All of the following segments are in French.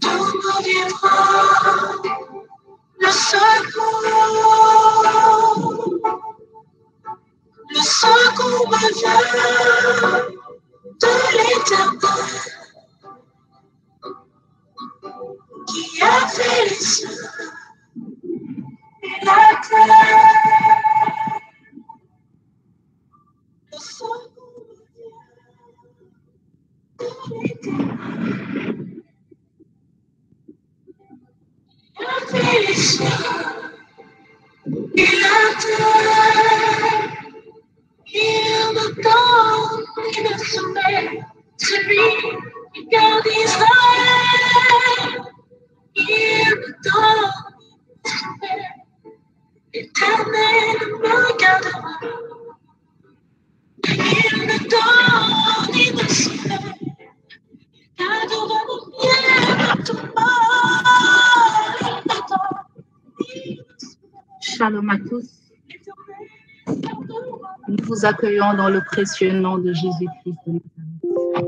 D'où me viendra le secours? Le secours me vient de l'Éternel qui a fait les cieux et la terre. Le secours me vient de l'Éternel qui a fait les cieux et la terre. Il me donne le sommeil, celui qui garde Israël. Il me donne le sommeil, l'Éternel me gardera. Il me donne le sommeil, gardera le bien de tout mal. Il me donne le sommeil. Shalom à tous. Nous vous accueillons dans le précieux nom de Jésus-Christ de Nazareth.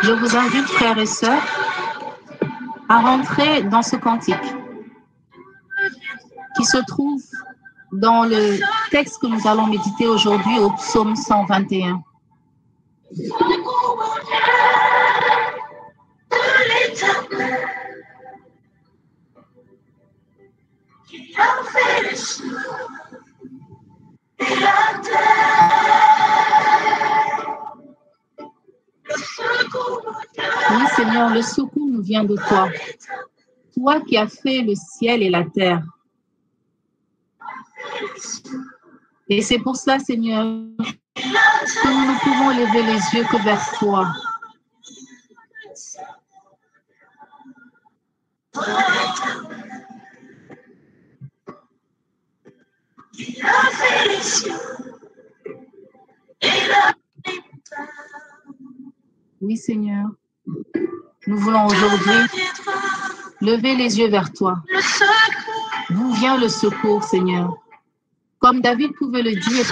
Je vous invite, frères et sœurs, à rentrer dans ce cantique qui se trouve dans le texte que nous allons méditer aujourd'hui au psaume 121. Qui a fait les cieux et la terre. Le secours me vient. Oui, Seigneur, le secours nous vient de toi. Toi qui as fait le ciel et la terre. Et c'est pour cela, Seigneur, que nous ne pouvons lever les yeux que vers toi. Qui a fait les cieux et la terre. Oui, Seigneur, nous voulons aujourd'hui lever les yeux vers toi. D'où vient le secours, Seigneur? Comme David pouvait le dire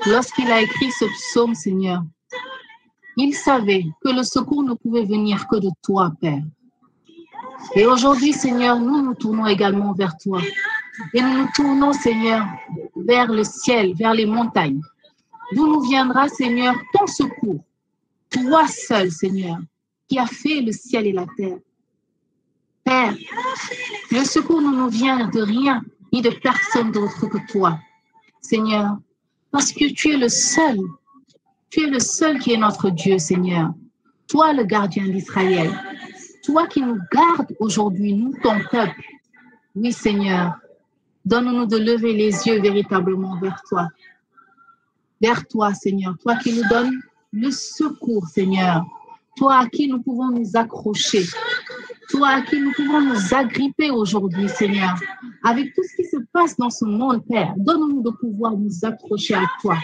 lorsqu'il a écrit ce psaume, Seigneur, il savait que le secours ne pouvait venir que de toi, Père. Et aujourd'hui, Seigneur, nous nous tournons également vers toi. Et nous nous tournons, Seigneur, vers le ciel, vers les montagnes. D'où nous viendra, Seigneur, ton secours. Toi seul, Seigneur, qui as fait le ciel et la terre. Père, le secours ne nous vient de rien, ni de personne d'autre que toi. Seigneur, parce que tu es le seul qui est notre Dieu, Seigneur. Toi, le gardien d'Israël. Toi qui nous gardes aujourd'hui, nous, ton peuple. Oui, Seigneur, donne-nous de lever les yeux véritablement vers toi. Vers toi, Seigneur. Toi qui nous donnes le secours, Seigneur. Toi à qui nous pouvons nous accrocher. Toi à qui nous pouvons nous agripper aujourd'hui, Seigneur. Avec tout ce qui se passe dans ce monde, Père, donne-nous de pouvoir nous accrocher à toi.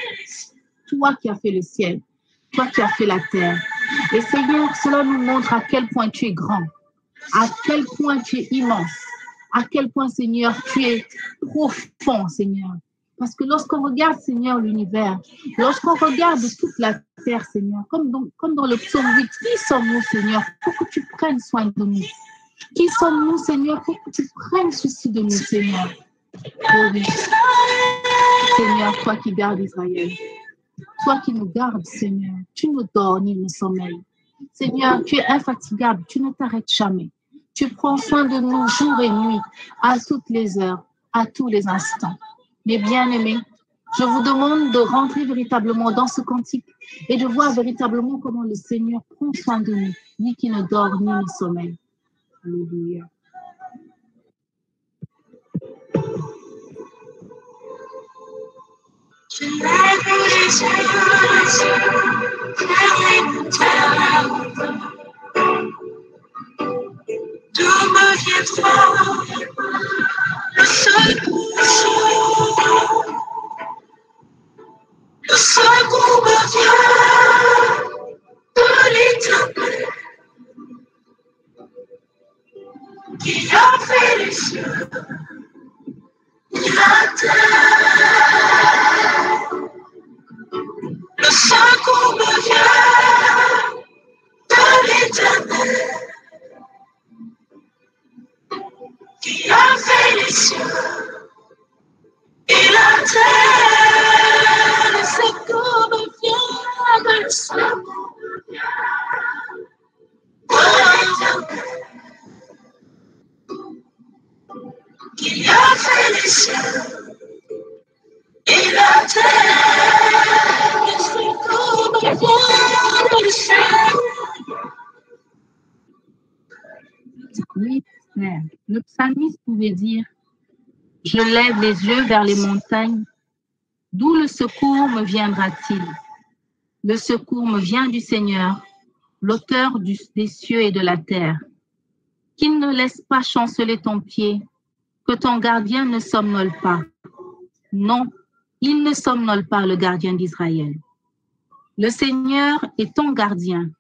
Toi qui as fait le ciel. Toi qui as fait la terre. Et Seigneur, cela nous montre à quel point tu es grand. À quel point tu es immense. À quel point, Seigneur, tu es profond, Seigneur. Parce que lorsqu'on regarde, Seigneur, l'univers, lorsqu'on regarde toute la terre, Seigneur, comme dans le psaume 8, qui sommes-nous, Seigneur, pour que tu prennes soin de nous? Qui sommes-nous, Seigneur, pour que tu prennes souci de nous, Seigneur? Oh oui. Seigneur, toi qui gardes Israël, toi qui nous gardes, Seigneur, tu ne dors ni ne sommeilles. Seigneur, tu es infatigable, tu ne t'arrêtes jamais. Tu prends soin de nous jour et nuit, à toutes les heures, à tous les instants. Mes bien-aimés, je vous demande de rentrer véritablement dans ce cantique et de voir véritablement comment le Seigneur prend soin de nous, ni qui ne dort ni ne sommeille. Alléluia. Je lève les yeux vers les montagnes. D'où me viendra le secours? Le secours me vient de l'Éternel qui a fait les cieux et la terre. secours me vient de l'Éternel qui a fait les cieux et la terre. Le secours me vient de l'Éternel qui a fait les cieux et la terre. Le secours me vient de l'Éternel. Oui, frère. Le psalmiste pouvait dire: je lève les yeux vers les montagnes. D'où le secours me viendra-t-il? Le secours me vient du Seigneur, l'auteur des cieux et de la terre. Qu'il ne laisse pas chanceler ton pied, que ton gardien ne somnole pas. Non, il ne somnole pas, le gardien d'Israël. Le Seigneur est ton gardien.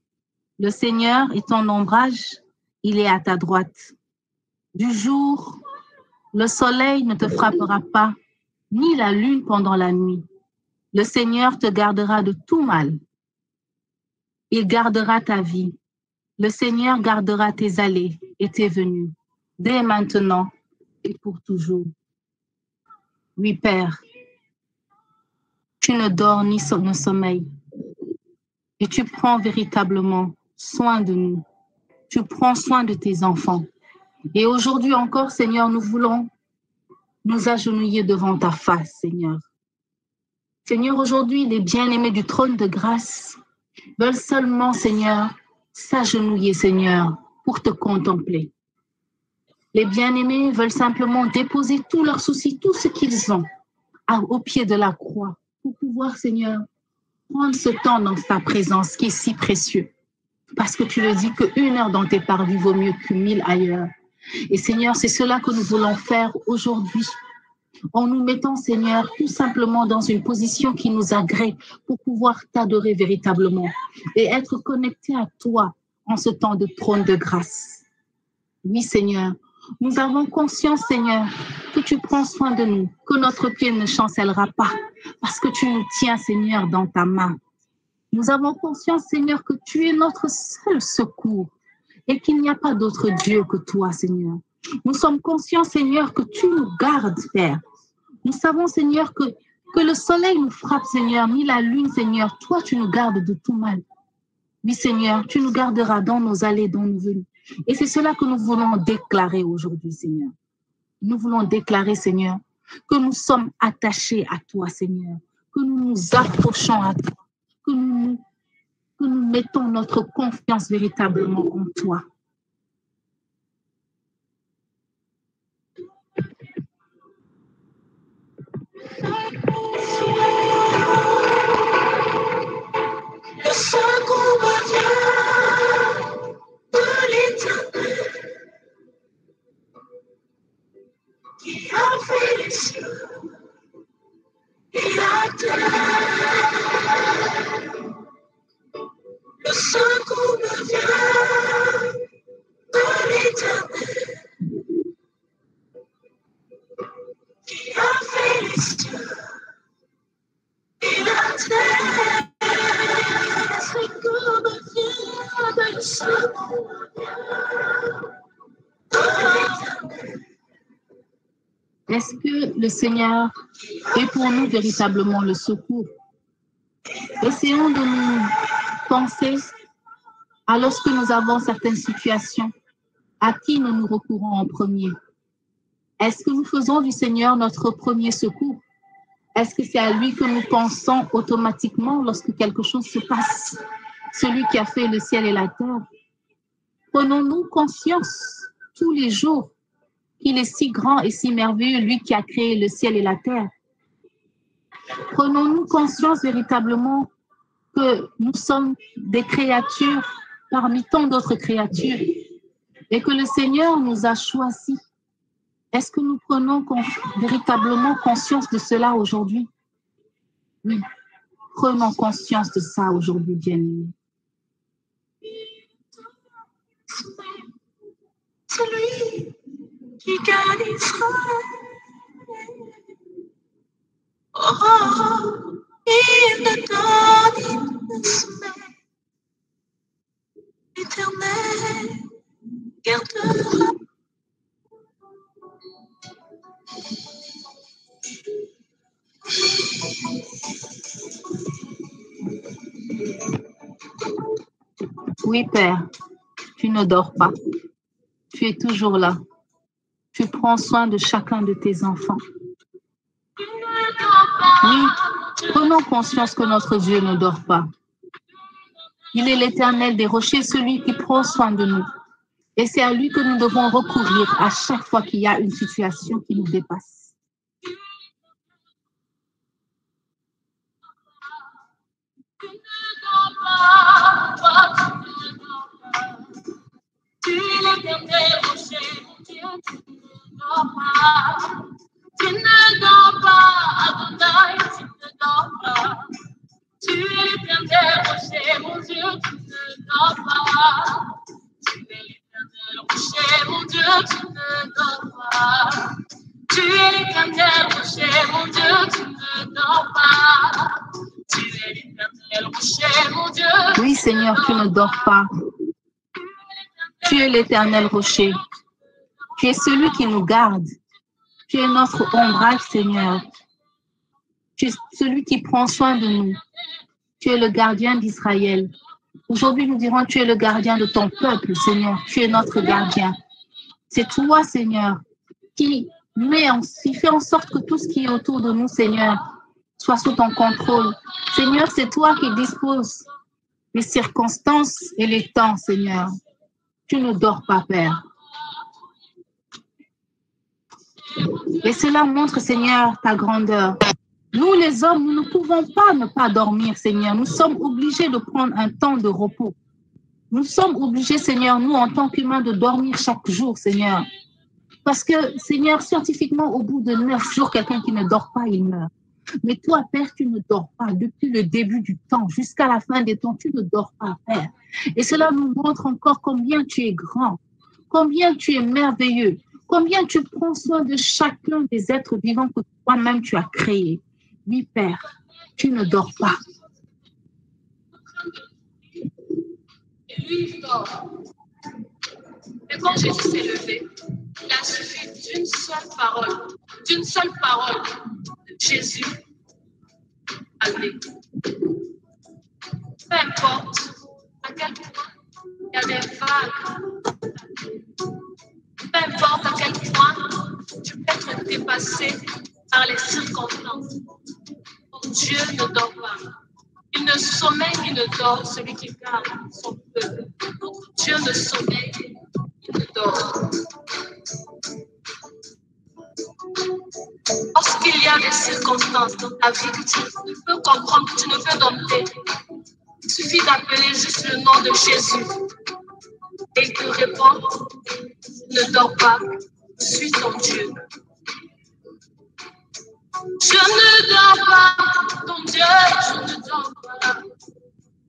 Le Seigneur est ton ombrage, il est à ta droite. Du jour, le soleil ne te frappera pas, ni la lune pendant la nuit. Le Seigneur te gardera de tout mal. Il gardera ta vie. Le Seigneur gardera tes allées et tes venues, dès maintenant et pour toujours. Oui, Père, tu ne dors ni ne sommeilles, et tu prends véritablement soin de nous. Tu prends soin de tes enfants. Et aujourd'hui encore, Seigneur, nous voulons nous agenouiller devant ta face, Seigneur. Seigneur, aujourd'hui, les bien-aimés du trône de grâce veulent seulement, Seigneur, s'agenouiller, Seigneur, pour te contempler. Les bien-aimés veulent simplement déposer tous leurs soucis, tout ce qu'ils ont au pied de la croix, pour pouvoir, Seigneur, prendre ce temps dans ta présence qui est si précieux. Parce que tu le dis qu'une heure dans tes parvis vaut mieux qu'une mille ailleurs. Et Seigneur, c'est cela que nous voulons faire aujourd'hui, en nous mettant, Seigneur, tout simplement dans une position qui nous agrée pour pouvoir t'adorer véritablement et être connectés à toi en ce temps de trône de grâce. Oui, Seigneur, nous avons conscience, Seigneur, que tu prends soin de nous, que notre pied ne chancellera pas, parce que tu nous tiens, Seigneur, dans ta main. Nous avons conscience, Seigneur, que tu es notre seul secours et qu'il n'y a pas d'autre Dieu que toi, Seigneur. Nous sommes conscients, Seigneur, que tu nous gardes, Père. Nous savons, Seigneur, que le soleil nous frappe, Seigneur, ni la lune, Seigneur. Toi, tu nous gardes de tout mal. Oui, Seigneur, tu nous garderas dans nos allées, dans nos venues. Et c'est cela que nous voulons déclarer aujourd'hui, Seigneur. Nous voulons déclarer, Seigneur, que nous sommes attachés à toi, Seigneur, que nous nous approchons à toi, que nous mettons notre confiance véritablement en toi. Le secours me vient de l'Éternel qui a fait les cieux et la terre. Le secours me vient de l'Éternel qui a fait les cieux et la terre. Le secours me vient de l'Éternel. Est-ce que le Seigneur est pour nous véritablement le secours? Essayons de nous penser à lorsque nous avons certaines situations, à qui nous recourons en premier. Est-ce que nous faisons du Seigneur notre premier secours? Est-ce que c'est à lui que nous pensons automatiquement lorsque quelque chose se passe? Celui qui a fait le ciel et la terre. Prenons-nous conscience tous les jours qu'il est si grand et si merveilleux, lui qui a créé le ciel et la terre. Prenons-nous conscience véritablement que nous sommes des créatures parmi tant d'autres créatures et que le Seigneur nous a choisis. Est-ce que nous prenons véritablement conscience de cela aujourd'hui? Oui, prenons conscience de ça aujourd'hui, bien-aimés. Celui qui garde Israël. Oh, il ne donne le sommeil éternel gardera. Oui, Père, tu ne dors pas. Tu es toujours là. Tu prends soin de chacun de tes enfants. Oui, prenons conscience que notre Dieu ne dort pas. Il est l'Éternel des rochers, celui qui prend soin de nous. Et c'est à lui que nous devons recourir à chaque fois qu'il y a une situation qui nous dépasse. Tu es l'Éternel rocher, mon Dieu, tu ne dors pas. Tu ne dors pas, Adonai, tu ne dors pas. Tu es l'Éternel rocher, mon Dieu, tu ne dors pas. Tu es l'Éternel rocher, mon Dieu, tu ne dors pas. Tu es l'Éternel rocher, mon Dieu, tu ne dors pas. Tu es l'Éternel rocher, mon Dieu. Oui, Seigneur, tu ne dors pas. Tu es l'Éternel rocher. Tu es celui qui nous garde. Tu es notre ombrage, Seigneur. Tu es celui qui prend soin de nous. Tu es le gardien d'Israël. Aujourd'hui, nous dirons, tu es le gardien de ton peuple, Seigneur. Tu es notre gardien. C'est toi, Seigneur, qui fait en sorte que tout ce qui est autour de nous, Seigneur, soit sous ton contrôle. Seigneur, c'est toi qui disposes les circonstances et les temps, Seigneur. Tu ne dors pas, Père. Et cela montre, Seigneur, ta grandeur. Nous, les hommes, nous ne pouvons pas ne pas dormir, Seigneur. Nous sommes obligés de prendre un temps de repos. Nous sommes obligés, Seigneur, nous, en tant qu'humains, de dormir chaque jour, Seigneur. Parce que, Seigneur, scientifiquement, au bout de 9 jours, quelqu'un qui ne dort pas, il meurt. Mais toi, Père, tu ne dors pas. Depuis le début du temps jusqu'à la fin des temps, tu ne dors pas, Père. Et cela nous montre encore combien tu es grand, combien tu es merveilleux, combien tu prends soin de chacun des êtres vivants que toi-même tu as créés. Oui, Père, tu ne dors pas. Et lui, il dort. Et quand Jésus s'est levé, il a suffi d'une seule parole de Jésus à lui. Peu importe à quel point il y a des vagues, peu importe à quel point tu peux être dépassé par les circonstances, ton Dieu ne dort pas. Il ne sommeille ni ne dort celui qui garde son peuple. Notre Dieu ne sommeille ni ne dort. Lorsqu'il y a des circonstances dans ta vie que tu ne peux comprendre, que tu ne peux dompter, il suffit d'appeler juste le nom de Jésus. Et il te répond, ne dors pas, je suis ton Dieu. Je ne dors pas, ton Dieu, je ne dors pas.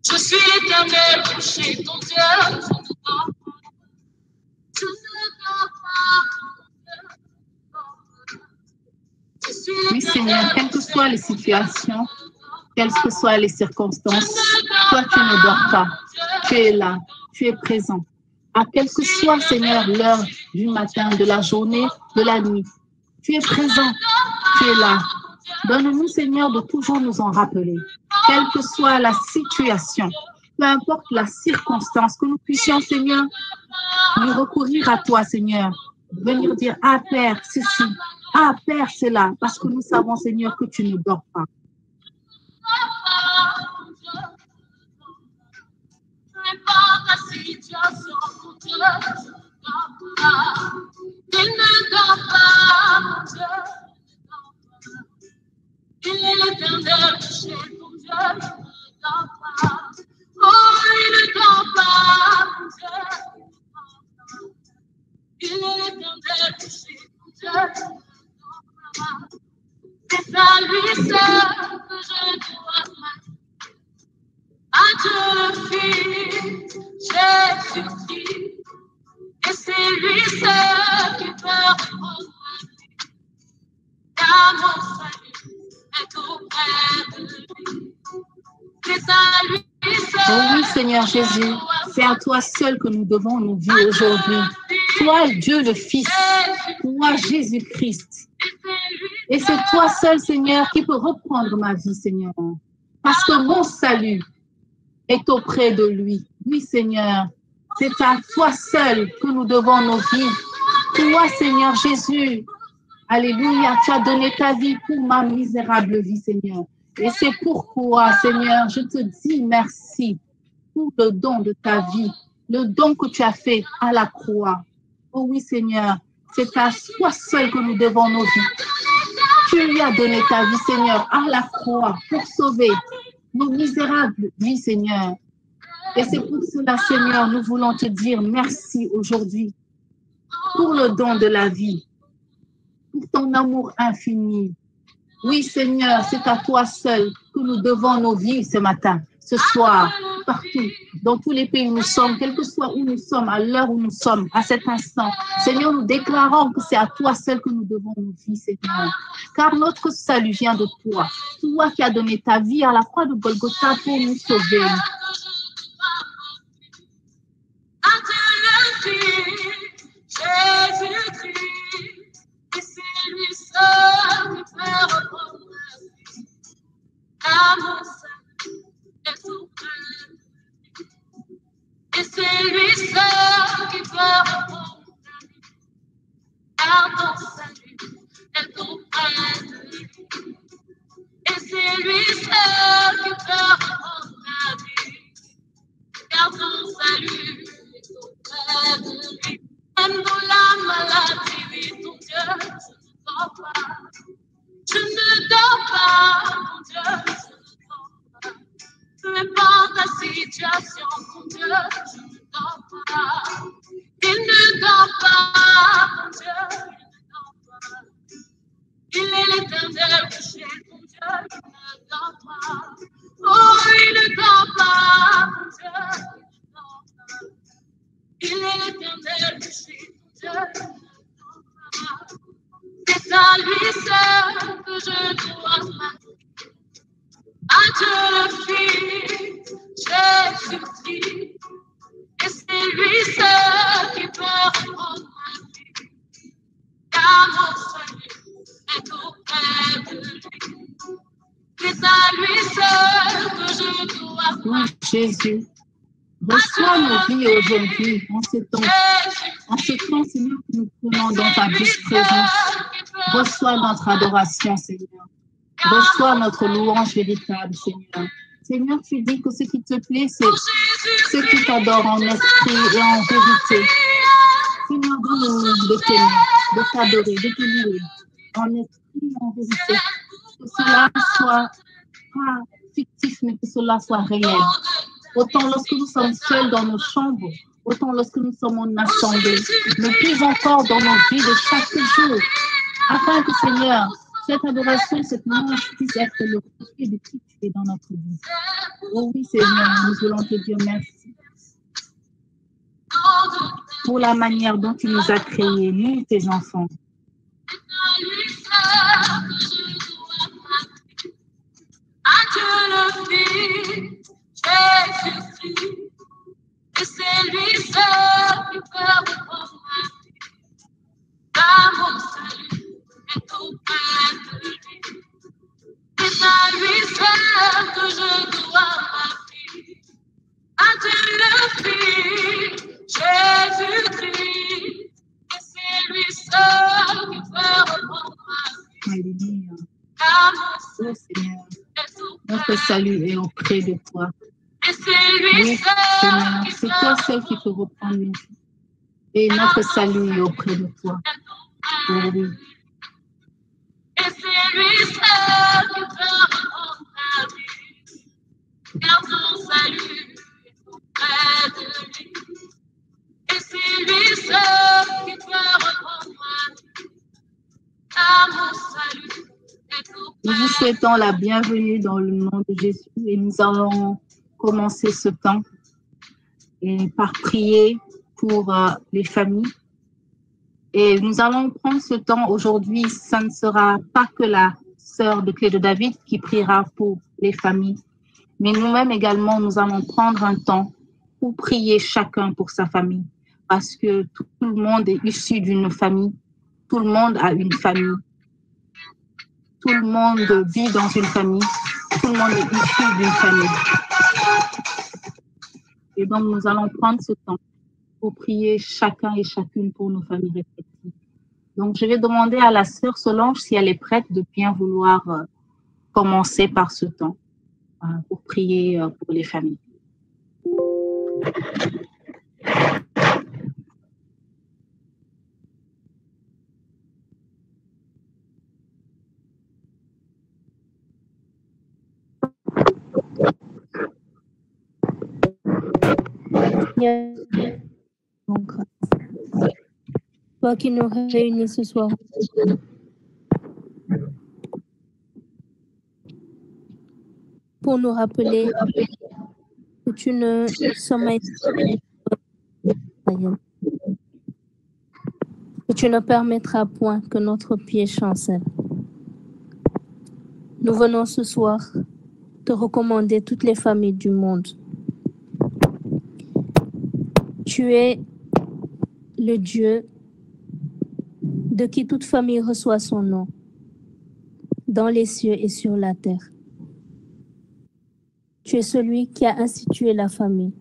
Je suis l'Éternel rocher, ton Dieu, je ne dors pas. Je ne dors pas. Oui, Seigneur, quelles que soient les situations, quelles que soient les circonstances, toi, tu ne dors pas. Tu es là, tu es présent. À quelle que soit, Seigneur, l'heure du matin, de la journée, de la nuit, tu es présent, tu es là. Donne-nous, Seigneur, de toujours nous en rappeler. Quelle que soit la situation, peu importe la circonstance, que nous puissions, Seigneur, nous recourir à toi, Seigneur. Venir dire, ah Père, ceci, ah Père, c'est là, parce que nous savons, Seigneur, que tu ne dors pas. Il ne dort pas, mon Dieu. Il est l'Éternel rocher, mon Dieu, il ne dort pas. Oh, il ne dort pas, mon Dieu. Il est l'Éternel rocher, mon Dieu, il ne dort pas. C'est à lui seul que je dois m'attendre. À Dieu le Fils, Jésus-Christ. Et c'est lui seul qui peut répondre à lui. Car mon salut est auprès de lui. C'est à lui Oh oui, Seigneur Jésus, c'est à toi seul que nous devons nous vivre aujourd'hui. Toi, Dieu le Fils, toi, Jésus-Christ. Et c'est toi seul, Seigneur, qui peut reprendre ma vie, Seigneur. Parce que mon salut est auprès de lui. Oui, Seigneur, c'est à toi seul que nous devons nos vies. Toi, Seigneur Jésus, alléluia, tu as donné ta vie pour ma misérable vie, Seigneur. Et c'est pourquoi, Seigneur, je te dis merci pour le don de ta vie, le don que tu as fait à la croix. Oh oui, Seigneur, c'est à toi seul que nous devons nos vies. Tu lui as donné ta vie, Seigneur, à la croix pour sauver nos misérables vies, Seigneur. Et c'est pour cela, Seigneur, nous voulons te dire merci aujourd'hui pour le don de la vie, pour ton amour infini. Oui, Seigneur, c'est à toi seul que nous devons nos vies ce matin, ce soir, partout, dans tous les pays où nous sommes, quel que soit où nous sommes, à l'heure où nous sommes, à cet instant. Seigneur, nous déclarons que c'est à toi seul que nous devons nos vies, Seigneur. Car notre salut vient de toi. Toi qui as donné ta vie à la croix de Golgotha pour nous sauver. Jésus-Christ, et c'est lui seul qui peut reprendre ma vie. À mon salut est auprès de lui. Et c'est lui seul qui peut reprendre ma vie. Car ton salut est auprès de lui. Et c'est lui seul qui peut reprendre ma vie. Car ton salut est auprès de lui. Même dans la maladie, oui, ton Dieu, je ne dors pas. Je ne dors pas, mon Dieu, je ne dors pas. Peu importe la situation, mon Dieu, je ne dors pas. Il ne dort pas, mon Dieu, il ne dort pas. Il est l'éternel couché, mon Dieu, il ne dort pas. Oh, il ne dort pas, mon Dieu, il ne dort pas. Il est l'éternel couché, mon Dieu, il ne dort pas. C'est à lui seul que je dois ma vie. À Dieu le Fils, Jésus-Christ. Et c'est lui seul qui peut reprendre ma vie. Car mon salut est auprès de lui. C'est à lui seul que je dois ma vie. Jésus, reçois nos vies aujourd'hui, en ce temps, Seigneur, que nous prenons dans ta douce présence. Reçois notre adoration, Seigneur. Reçois notre louange véritable, Seigneur. Seigneur, tu dis que ce qui te plaît, c'est ceux qui t'adorent en esprit et en vérité. Seigneur, donne-nous de t'aimer, de t'adorer, de te louer en esprit et en vérité. Que cela soit pas fictif, mais que cela soit réel. Autant lorsque nous sommes seuls dans nos chambres, autant lorsque nous sommes en assemblée, mais plus encore dans nos vies de chaque jour, afin que, Seigneur, cette adoration, cette louange puisse être le reflet de qui tu es dans notre vie. Oh oui, Seigneur, nous voulons te dire merci pour la manière dont tu nous as créés, nous, tes enfants. Jésus-Christ, et c'est lui seul qui peut reprendre ma vie. Car mon salut est auprès de lui. C'est à lui seul que je dois ma vie. À Dieu le Fils, Jésus-Christ, et c'est lui seul qui peut reprendre ma vie. Alléluia. Car mon Oh, Seigneur, est auprès notre salut est auprès de toi. et c'est lui Oui, seul Seigneur, qui c'est peut toi seul qui peux reprendre nos vies. Et notre salut est auprès de toi. Oh oui. et c'est lui seul qui peut reprendre ma vie. Car son salut est auprès de lui. Et c'est lui seul qui peut reprendre ma vie. Car mon salut est auprès Nous vous souhaitons la bienvenue dans le nom de Jésus et nous allons commencer ce temps et par prier pour les familles. Et nous allons prendre ce temps aujourd'hui. Ça ne sera pas que la sœur de Clé de David qui priera pour les familles, Mais nous-mêmes également, nous allons prendre un temps pour prier chacun pour sa famille. Parce que tout le monde est issu d'une famille. Tout le monde a une famille. Tout le monde vit dans une famille. Tout le monde est issu d'une famille. Et donc, nous allons prendre ce temps pour prier chacun et chacune pour nos familles respectives. Donc, je vais demander à la sœur Solange si elle est prête de bien vouloir commencer par ce temps pour prier pour les familles. Toi qui nous réunis ce soir, pour nous rappeler que tu ne sommeilles pas, que tu ne permettras point que notre pied chancelle. Nous venons ce soir te recommander toutes les familles du monde. Tu es le Dieu de qui toute famille reçoit son nom, dans les cieux et sur la terre. Tu es celui qui a institué la famille.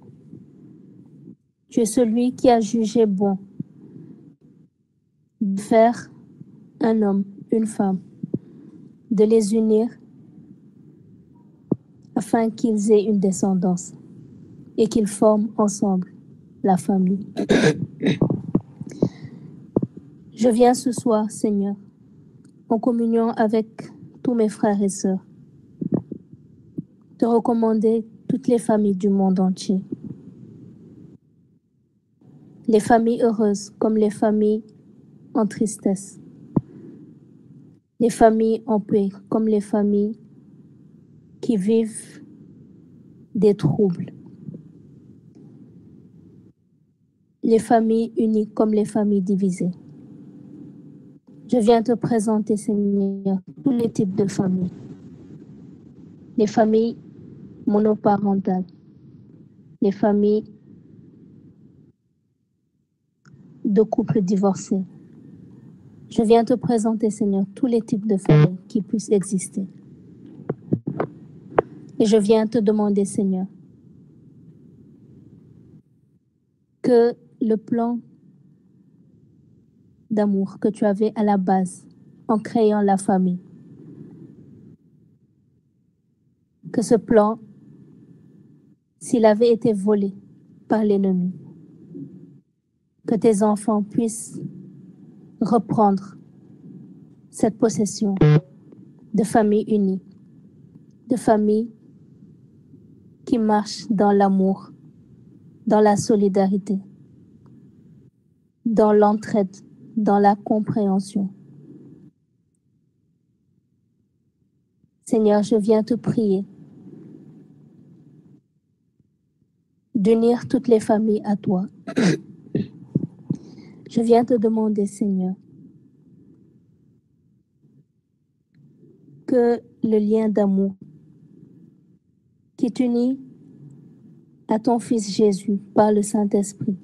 Tu es celui qui a jugé bon de faire un homme, une femme, de les unir afin qu'ils aient une descendance et qu'ils forment ensemble la famille. Je viens ce soir, Seigneur, en communion avec tous mes frères et sœurs, te recommander toutes les familles du monde entier. Les familles heureuses comme les familles en tristesse. Les familles en paix comme les familles qui vivent des troubles. Les familles unies comme les familles divisées. Je viens te présenter, Seigneur, tous les types de familles. Les familles monoparentales, les familles de couples divorcés. Je viens te présenter, Seigneur, tous les types de familles qui puissent exister. Et je viens te demander, Seigneur, que le plan d'amour que tu avais à la base en créant la famille, que ce plan, s'il avait été volé par l'ennemi, que tes enfants puissent reprendre cette possession de famille unie, de famille qui marche dans l'amour, dans la solidarité, dans l'entraide, dans la compréhension. Seigneur, je viens te prier d'unir toutes les familles à toi. Je viens te demander, Seigneur, que le lien d'amour qui t'unit à ton Fils Jésus par le Saint-Esprit,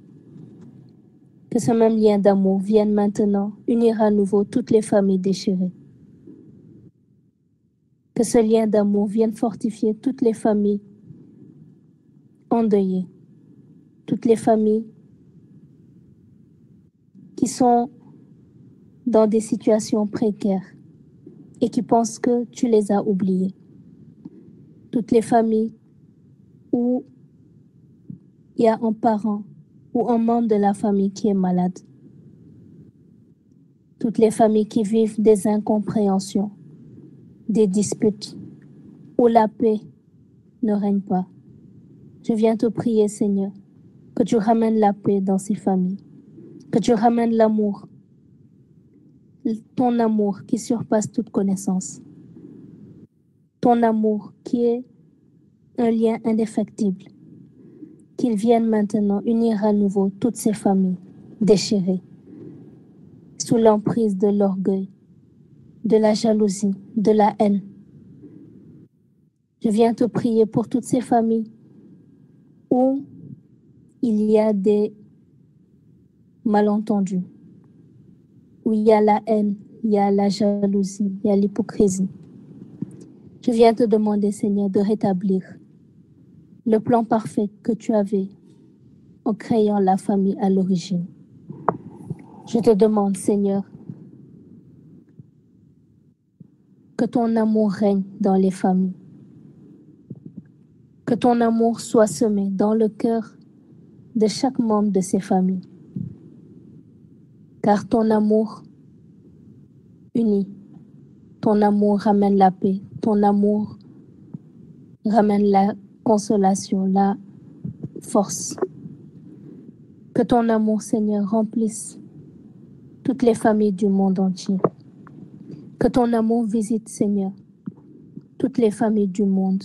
que ce même lien d'amour vienne maintenant unir à nouveau toutes les familles déchirées. Que ce lien d'amour vienne fortifier toutes les familles endeuillées, toutes les familles qui sont dans des situations précaires et qui pensent que tu les as oubliées. Toutes les familles où il y a un parent ou un membre de la famille qui est malade. Toutes les familles qui vivent des incompréhensions, des disputes, où la paix ne règne pas. Je viens te prier, Seigneur, que tu ramènes la paix dans ces familles, que tu ramènes l'amour, ton amour qui surpasse toute connaissance, ton amour qui est un lien indéfectible, qu'il vienne maintenant unir à nouveau toutes ces familles déchirées, sous l'emprise de l'orgueil, de la jalousie, de la haine. Je viens te prier pour toutes ces familles où il y a des malentendus, où il y a la haine, il y a la jalousie, il y a l'hypocrisie. Je viens te demander, Seigneur, de rétablir le plan parfait que tu avais en créant la famille à l'origine. Je te demande, Seigneur, que ton amour règne dans les familles, que ton amour soit semé dans le cœur de chaque membre de ces familles, car ton amour unit, ton amour ramène la paix, ton amour ramène la consolation, la force. Que ton amour, Seigneur, remplisse toutes les familles du monde entier. Que ton amour visite, Seigneur, toutes les familles du monde.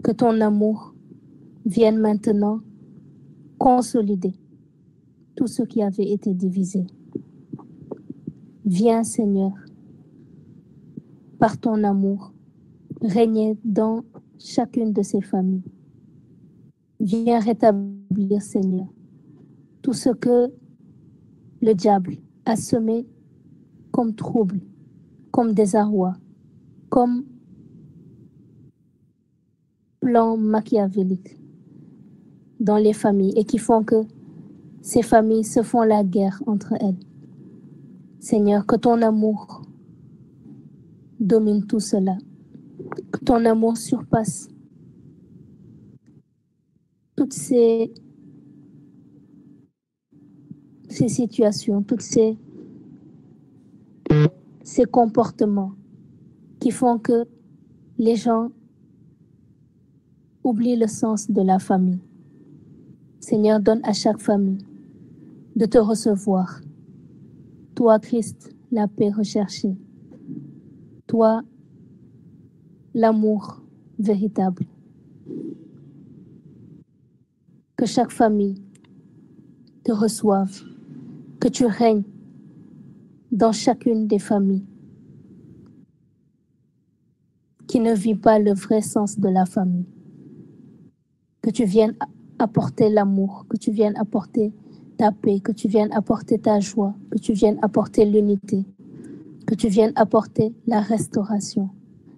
Que ton amour vienne maintenant consolider tout ce qui avait été divisé. Viens, Seigneur, par ton amour, régner dans chacune de ces familles. Viens rétablir, Seigneur, tout ce que le diable a semé comme trouble, comme désarroi, comme plan machiavélique dans les familles et qui font que ces familles se font la guerre entre elles. Seigneur, que ton amour domine tout cela, que ton amour surpasse toutes ces situations, toutes ces comportements qui font que les gens oublient le sens de la famille. Seigneur, donne à chaque famille de te recevoir. Toi, Christ, la paix recherchée. Toi, l'amour véritable. Que chaque famille te reçoive, que tu règnes dans chacune des familles qui ne vit pas le vrai sens de la famille. Que tu viennes apporter l'amour, que tu viennes apporter ta paix, que tu viennes apporter ta joie, que tu viennes apporter l'unité, que tu viennes apporter la restauration,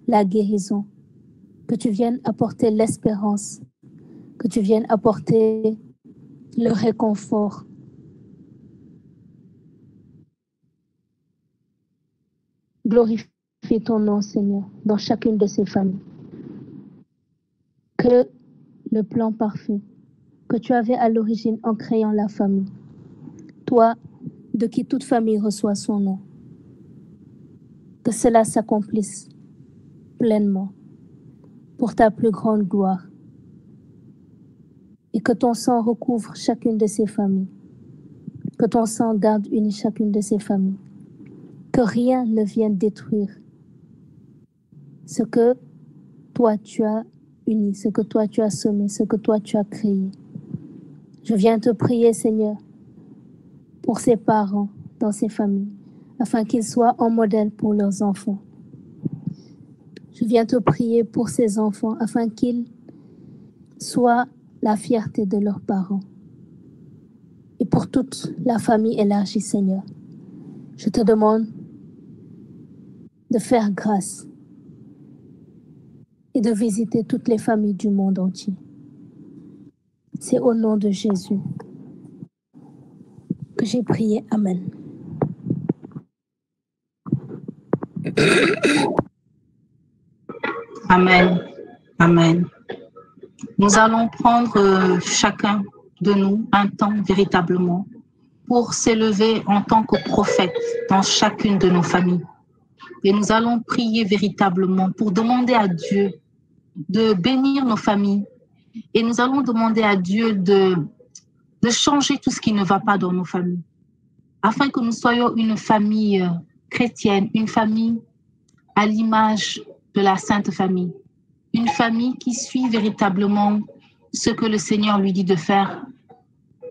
la guérison, que tu viennes apporter l'espérance, que tu viennes apporter le réconfort. Glorifie ton nom, Seigneur, dans chacune de ces familles. Que le plan parfait que tu avais à l'origine en créant la famille, toi, de qui toute famille reçoit son nom, que cela s'accomplisse pleinement pour ta plus grande gloire et que ton sang recouvre chacune de ces familles, que ton sang garde unie chacune de ces familles, que rien ne vienne détruire ce que toi tu as uni, ce que toi tu as semé, ce que toi tu as créé. Je viens te prier, Seigneur, pour ces parents dans ces familles, afin qu'ils soient un modèle pour leurs enfants. Je viens te prier pour ces enfants, afin qu'ils soient la fierté de leurs parents. Et pour toute la famille élargie, Seigneur, je te demande de faire grâce et de visiter toutes les familles du monde entier. C'est au nom de Jésus que j'ai prié. Amen. Amen. Amen. Nous allons prendre chacun de nous un temps véritablement pour s'élever en tant que prophète dans chacune de nos familles. Et nous allons prier véritablement pour demander à Dieu de bénir nos familles. Et nous allons demander à Dieu de changer tout ce qui ne va pas dans nos familles, afin que nous soyons une famille chrétienne, une famille à l'image de la Sainte Famille, une famille qui suit véritablement ce que le Seigneur lui dit de faire.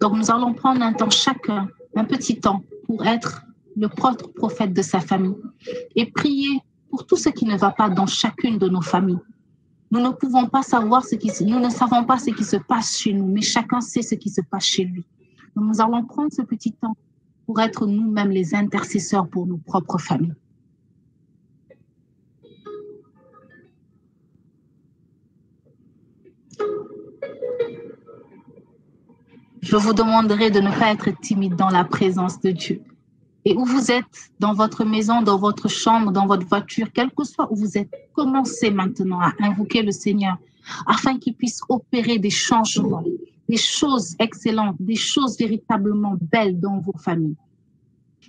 Donc nous allons prendre un temps chacun, un petit temps, pour être le propre prophète de sa famille et prier pour tout ce qui ne va pas dans chacune de nos familles. Nous ne pouvons pas savoir nous ne savons pas ce qui se passe chez nous, mais chacun sait ce qui se passe chez lui. Donc, nous allons prendre ce petit temps pour être nous-mêmes les intercesseurs pour nos propres familles. Je vous demanderai de ne pas être timide dans la présence de Dieu. Et où vous êtes, dans votre maison, dans votre chambre, dans votre voiture, quel que soit où vous êtes, commencez maintenant à invoquer le Seigneur afin qu'il puisse opérer des changements, des choses excellentes, des choses véritablement belles dans vos familles.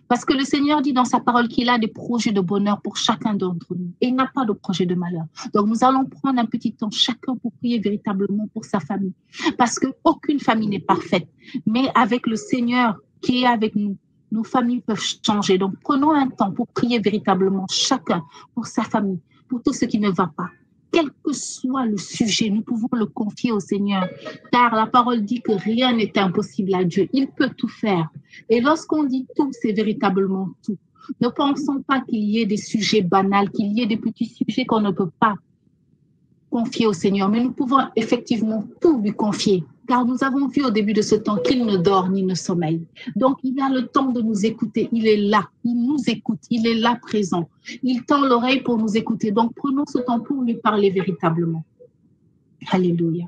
Parce que le Seigneur dit dans sa parole qu'il a des projets de bonheur pour chacun d'entre nous. Et il n'a pas de projet de malheur. Donc nous allons prendre un petit temps chacun pour prier véritablement pour sa famille. Parce qu'aucune famille n'est parfaite. Mais avec le Seigneur qui est avec nous, nos familles peuvent changer. Donc prenons un temps pour prier véritablement chacun pour sa famille, pour tout ce qui ne va pas. Quel que soit le sujet, nous pouvons le confier au Seigneur, car la parole dit que rien n'est impossible à Dieu. Il peut tout faire. Et lorsqu'on dit tout, c'est véritablement tout. Ne pensons pas qu'il y ait des sujets banals, qu'il y ait des petits sujets qu'on ne peut pas confier au Seigneur, mais nous pouvons effectivement tout lui confier, car nous avons vu au début de ce temps qu'il ne dort ni ne sommeille. Donc, il a le temps de nous écouter. Il est là, il nous écoute, il est là présent. Il tend l'oreille pour nous écouter. Donc, prenons ce temps pour lui parler véritablement. Alléluia.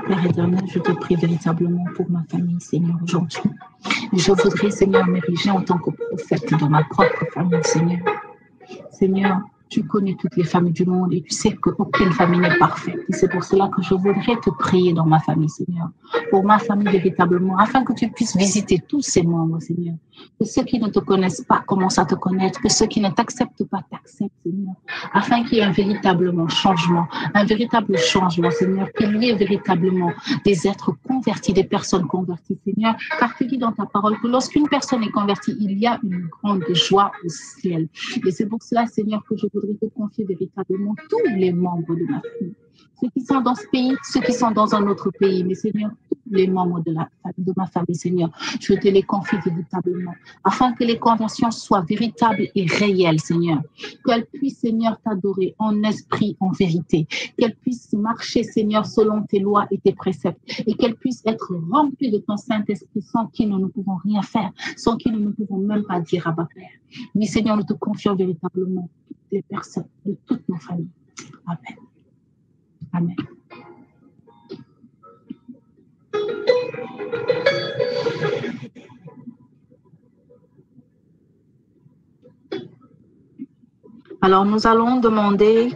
Père éternel, je te prie véritablement pour ma famille, Seigneur, aujourd'hui. Je voudrais, Seigneur, m'ériger en tant que prophète de ma propre famille, Seigneur. Seigneur, tu connais toutes les familles du monde et tu sais qu'aucune famille n'est parfaite. Et c'est pour cela que je voudrais te prier dans ma famille, Seigneur. Pour ma famille véritablement, afin que tu puisses visiter tous ces membres, Seigneur. Que ceux qui ne te connaissent pas commencent à te connaître. Que ceux qui ne t'acceptent pas t'acceptent, Seigneur. Afin qu'il y ait un véritable changement, Seigneur. Qu'il y ait véritablement des êtres convertis, des personnes converties, Seigneur. Car tu dis dans ta parole que lorsqu'une personne est convertie, il y a une grande joie au ciel. Et c'est pour cela, Seigneur, que je voudrais te confier véritablement tous les membres de ma famille. Ceux qui sont dans ce pays, ceux qui sont dans un autre pays. Mais Seigneur, tous les membres de ma famille, Seigneur, je te les confie véritablement. Afin que les conversions soient véritables et réelles, Seigneur. Qu'elles puissent, Seigneur, t'adorer en esprit, en vérité. Qu'elles puissent marcher, Seigneur, selon tes lois et tes préceptes. Et qu'elles puissent être remplies de ton Saint-Esprit sans qui nous ne pouvons rien faire, sans qui nous ne pouvons même pas dire Abba Père. Mais Seigneur, nous te confions véritablement toutes les personnes de toutes nos familles. Amen. Amen. Alors, nous allons demander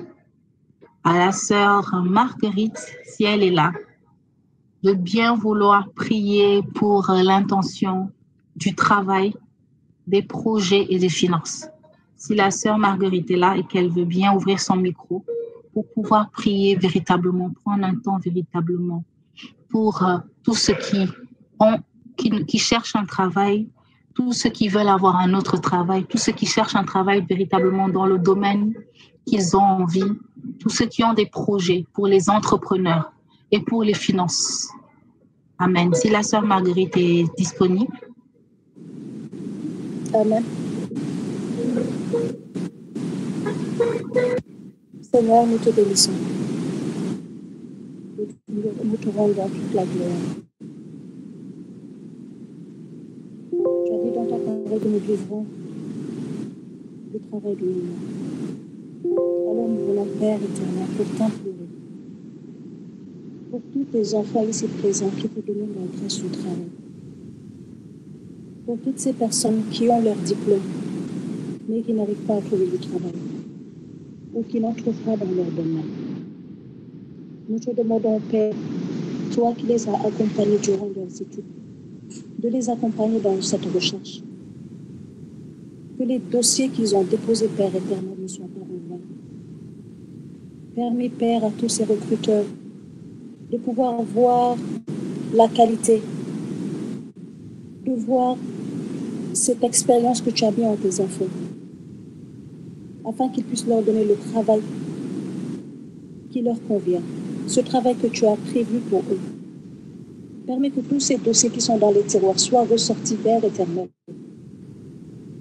à la sœur Marguerite, si elle est là, de bien vouloir prier pour l'intention du travail, des projets et des finances. Si la sœur Marguerite est là et qu'elle veut bien ouvrir son micro pour pouvoir prier véritablement, prendre un temps véritablement pour tous ceux qui cherchent un travail, tous ceux qui veulent avoir un autre travail, tous ceux qui cherchent un travail véritablement dans le domaine qu'ils ont envie, tous ceux qui ont des projets pour les entrepreneurs et pour les finances. Amen. Si la sœur Marguerite est disponible. Amen. Seigneur, nous te bénissons. Nous te rendons toute la gloire. Tu as dit dans ta parole que nous vivrons le travail de l'homme. Alors nous voulons, Père éternel, pour t'implorer. Pour tous tes enfants ici présents qui te demandent la grâce du travail. Pour toutes ces personnes qui ont leur diplôme, mais qui n'arrivent pas à trouver du travail, ou qui n'en trouvent pas dans leur domaine. Nous te demandons, Père, toi qui les as accompagnés durant leurs études, de les accompagner dans cette recherche. Que les dossiers qu'ils ont déposés, Père éternel, ne soient pas en vain. Permets, Père, à tous ces recruteurs de pouvoir voir la qualité, de voir cette expérience que tu as mis en tes enfants, afin qu'ils puissent leur donner le travail qui leur convient, ce travail que tu as prévu pour eux. Permets que tous ces dossiers qui sont dans les tiroirs soient ressortis, Père éternel,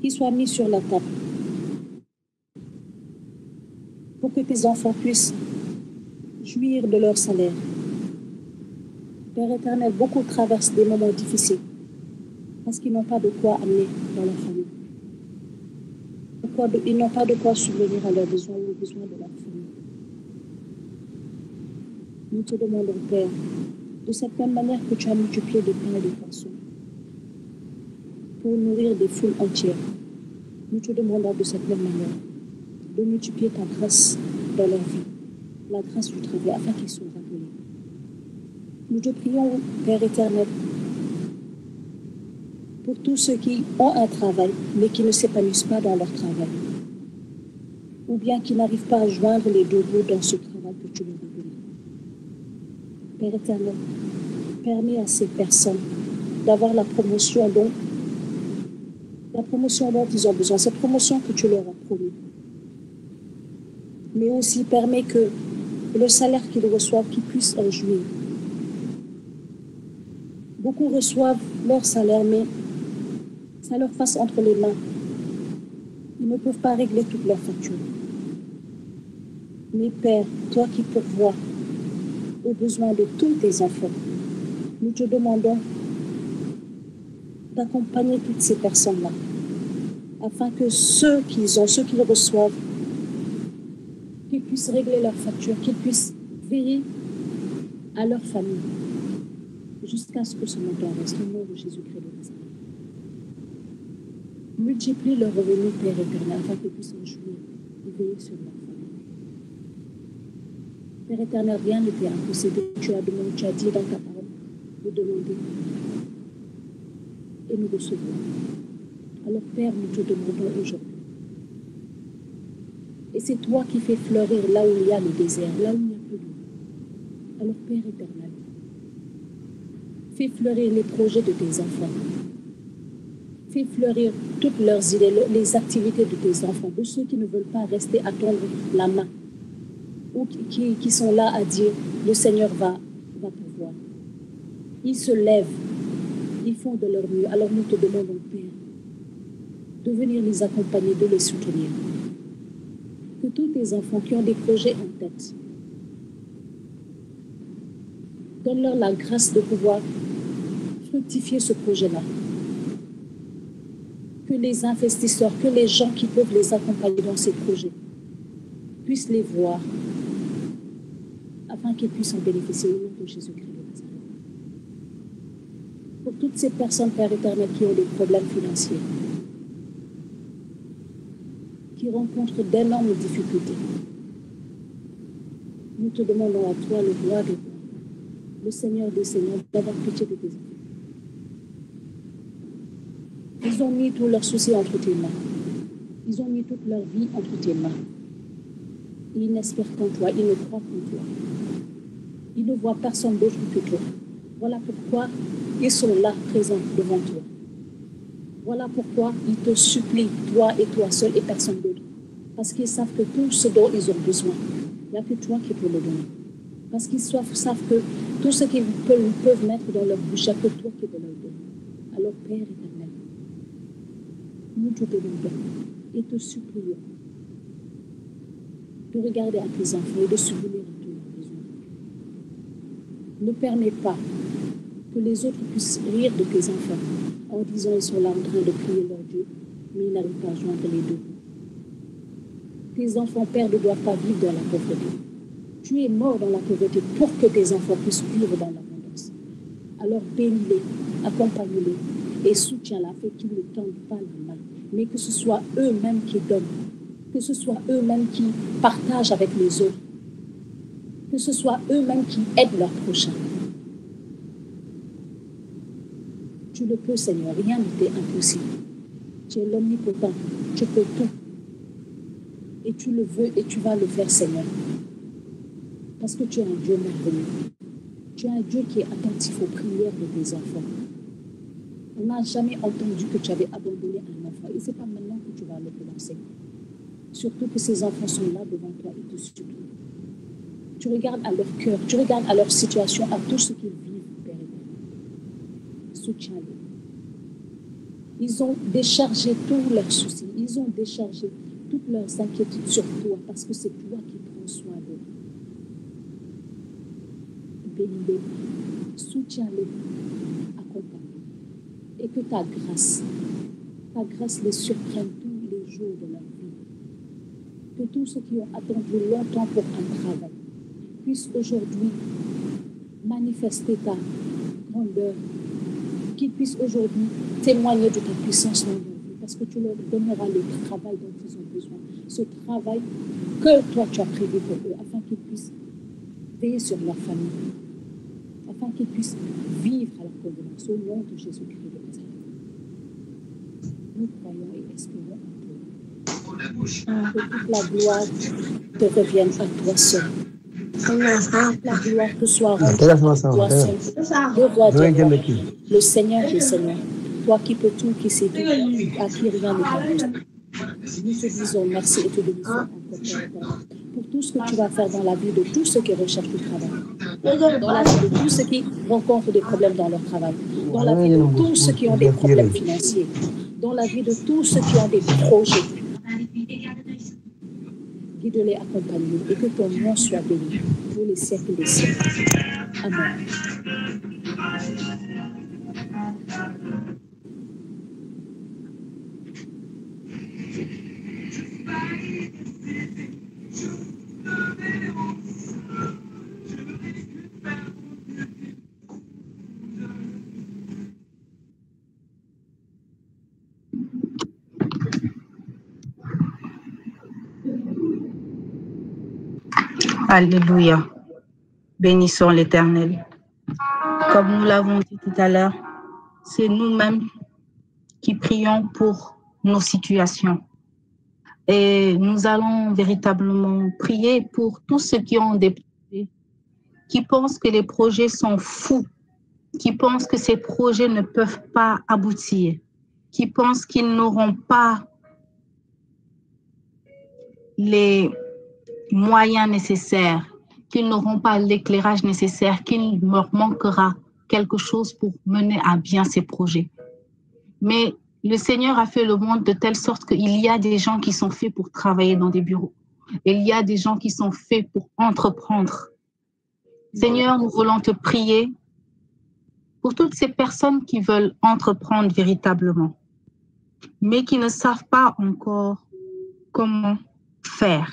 qu'ils soient mis sur la table, pour que tes enfants puissent jouir de leur salaire. Père éternel, beaucoup traversent des moments difficiles parce qu'ils n'ont pas de quoi amener dans leur famille. Ils n'ont pas de quoi subvenir à leurs besoins ou aux besoins de leur famille. Nous te demandons, Père, de cette même manière que tu as multiplié des pains et des poissons pour nourrir des foules entières, nous te demandons de cette même manière de multiplier ta grâce dans leur vie, la grâce du travail, afin qu'ils soient rappelés. Nous te prions, Père éternel, pour tous ceux qui ont un travail, mais qui ne s'épanouissent pas dans leur travail, ou bien qui n'arrivent pas à joindre les deux bouts dans ce travail que tu leur as donné. Père éternel, permets à ces personnes d'avoir la promotion dont ils ont besoin, cette promotion que tu leur as promis. Mais aussi permets que le salaire qu'ils reçoivent, qu'ils puissent en jouir. Beaucoup reçoivent leur salaire, mais ça leur passe entre les mains. Ils ne peuvent pas régler toutes leurs factures. Mais Père, toi qui pourvois aux besoins de tous tes enfants, nous te demandons d'accompagner toutes ces personnes-là, afin que ceux qu'ils reçoivent, qu'ils puissent régler leurs factures, qu'ils puissent veiller à leur famille, jusqu'à ce que ce montant reste au nom de Jésus-Christ de Nazareth. Multiplie leurs revenus, Père éternel, afin qu'ils puissent en jouir et veiller sur leur famille. Père éternel, rien ne t'est impossible. Tu as demandé, tu as dit dans ta parole de demander. Et nous recevons. Alors Père, nous te demandons aujourd'hui. Et c'est toi qui fais fleurir là où il y a le désert, là où il n'y a plus d'eau. Alors Père éternel, fais fleurir les projets de tes enfants. Fais fleurir toutes leurs idées, les activités de tes enfants, de ceux qui ne veulent pas rester à tendre la main, ou qui sont là à dire, le Seigneur va pouvoir. Ils se lèvent, ils font de leur mieux. Alors nous te demandons, Père, de venir les accompagner, de les soutenir. Que tous tes enfants qui ont des projets en tête, donne-leur la grâce de pouvoir fructifier ce projet-là. Que les investisseurs, que les gens qui peuvent les accompagner dans ces projets puissent les voir, afin qu'ils puissent en bénéficier au nom de Jésus-Christ de Nazareth. Pour toutes ces personnes, Père éternel, qui ont des problèmes financiers, qui rencontrent d'énormes difficultés, nous te demandons à toi, le roi des rois, le Seigneur des seigneurs, d'avoir pitié de tes enfants. Ils ont mis tous leurs soucis entre tes mains. Ils ont mis toute leur vie entre tes mains. Ils n'espèrent qu'en toi, ils ne croient qu'en toi. Ils ne voient personne d'autre que toi. Voilà pourquoi ils sont là, présents devant toi. Voilà pourquoi ils te supplient, toi et toi seul et personne d'autre. Parce qu'ils savent que tout ce dont ils ont besoin, il n'y a que toi qui peux le donner. Parce qu'ils savent que tout ce qu'ils peuvent mettre dans leur bouche, il n'y a que toi qui peux leur donner. Alors Père éternel, nous te demandons et te supplions de regarder à tes enfants et de subvenir à tous leurs besoins. Ne permets pas que les autres puissent rire de tes enfants en disant ils sont là en train de prier leur Dieu, mais ils n'arrivent pas à joindre les deux. Tes enfants, Père, ne doivent pas vivre dans la pauvreté. Tu es mort dans la pauvreté pour que tes enfants puissent vivre dans l'abondance. Alors bénis-les, accompagne-les et soutiens-les afin qu'ils ne tendent pas la main, mais que ce soit eux-mêmes qui donnent, que ce soit eux-mêmes qui partagent avec les autres, que ce soit eux-mêmes qui aident leur prochain. Tu le peux, Seigneur. Rien ne t'est impossible. Tu es l'omnipotent. Tu peux tout. Et tu le veux et tu vas le faire, Seigneur. Parce que tu es un Dieu merveilleux. Tu es un Dieu qui est attentif aux prières de tes enfants. On n'a jamais entendu que tu avais abandonné un enfant. Et ce n'est pas maintenant que tu vas le lancer. Surtout que ces enfants sont là devant toi et te supplient. Tu regardes à leur cœur, tu regardes à leur situation, à tout ce qu'ils vivent, Père éternel. Soutiens-les. Ils ont déchargé tous leurs soucis. Ils ont déchargé toutes leurs inquiétudes sur toi parce que c'est toi qui prends soin d'eux. Bénis-les, soutiens-les, accompagne-les. Et que ta grâce les surprenne tous les jours de leur vie. Que tous ceux qui ont attendu longtemps pour un travail puissent aujourd'hui manifester ta grandeur, qu'ils puissent aujourd'hui témoigner de ta puissance dans leur vie, parce que tu leur donneras le travail dont ils ont besoin, ce travail que toi tu as prévu pour eux, afin qu'ils puissent veiller sur leur famille, afin qu'ils puissent vivre à la convenance au nom de Jésus-Christ de Nazareth. Nous croyons et espérons en toi. Que toute la gloire te revienne à toi seul. La gloire te soit rendue à toi seul. Le roi des rois, le Seigneur des seigneurs, toi qui peux tout, qui sais tout, à qui rien n'est impossible. Nous te disons merci et te bénissons encore pour tout ce que tu vas faire dans la vie de tous ceux qui recherchent du travail, dans la vie de tous ceux qui rencontrent des problèmes dans leur travail, dans la vie de tous ceux qui ont des problèmes financiers, dans la vie de tous ceux qui ont des projets. Guide-les, accompagne-les et que ton nom soit béni pour les siècles des siècles. Amen. Alléluia. Bénissons l'Éternel. Comme nous l'avons dit tout à l'heure, c'est nous-mêmes qui prions pour nos situations. Et nous allons véritablement prier pour tous ceux qui ont des projets, qui pensent que les projets sont fous, qui pensent que ces projets ne peuvent pas aboutir, qui pensent qu'ils n'auront pas les moyens nécessaires, qu'ils n'auront pas l'éclairage nécessaire, qu'il leur manquera quelque chose pour mener à bien ces projets. Mais le Seigneur a fait le monde de telle sorte qu'il y a des gens qui sont faits pour travailler dans des bureaux. Et il y a des gens qui sont faits pour entreprendre. Seigneur, nous voulons te prier pour toutes ces personnes qui veulent entreprendre véritablement, mais qui ne savent pas encore comment faire.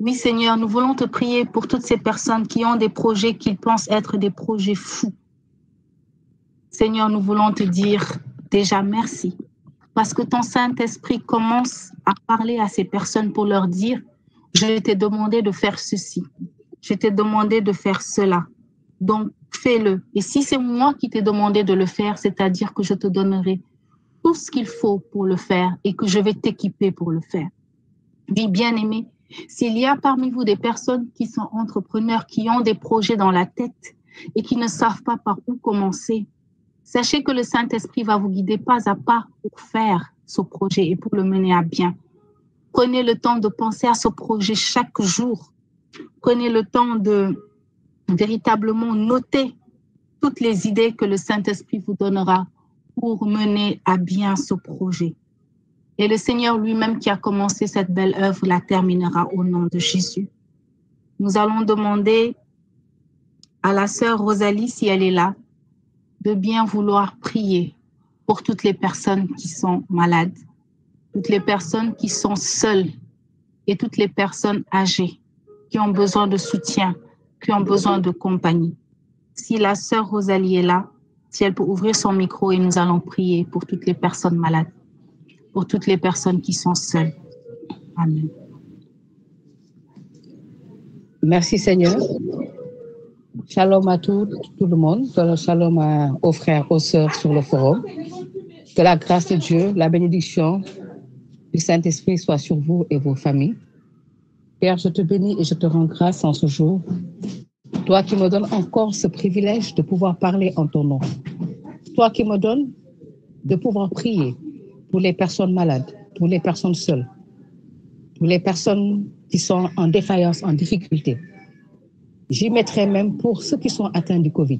Oui, Seigneur, nous voulons te prier pour toutes ces personnes qui ont des projets qu'ils pensent être des projets fous. Seigneur, nous voulons te dire déjà merci, parce que ton Saint-Esprit commence à parler à ces personnes pour leur dire « Je t'ai demandé de faire ceci, je t'ai demandé de faire cela, donc fais-le. Et si c'est moi qui t'ai demandé de le faire, c'est-à-dire que je te donnerai tout ce qu'il faut pour le faire et que je vais t'équiper pour le faire. » Oui, bien-aimés, s'il y a parmi vous des personnes qui sont entrepreneurs, qui ont des projets dans la tête et qui ne savent pas par où commencer, sachez que le Saint-Esprit va vous guider pas à pas pour faire ce projet et pour le mener à bien. Prenez le temps de penser à ce projet chaque jour. Prenez le temps de véritablement noter toutes les idées que le Saint-Esprit vous donnera pour mener à bien ce projet. Et le Seigneur lui-même qui a commencé cette belle œuvre la terminera au nom de Jésus. Nous allons demander à la sœur Rosalie, si elle est là, de bien vouloir prier pour toutes les personnes qui sont malades, toutes les personnes qui sont seules et toutes les personnes âgées qui ont besoin de soutien, qui ont besoin de compagnie. Si la sœur Rosalie est là, si elle peut ouvrir son micro et nous allons prier pour toutes les personnes malades, pour toutes les personnes qui sont seules. Amen. Merci Seigneur. Shalom à tout le monde. Shalom aux frères, aux sœurs sur le forum. Que la grâce de Dieu, la bénédiction du Saint-Esprit soit sur vous et vos familles. Père, je te bénis et je te rends grâce en ce jour. Toi qui me donnes encore ce privilège de pouvoir parler en ton nom. Toi qui me donnes de pouvoir prier pour les personnes malades, pour les personnes seules, pour les personnes qui sont en défaillance, en difficulté. J'y mettrai même pour ceux qui sont atteints du Covid.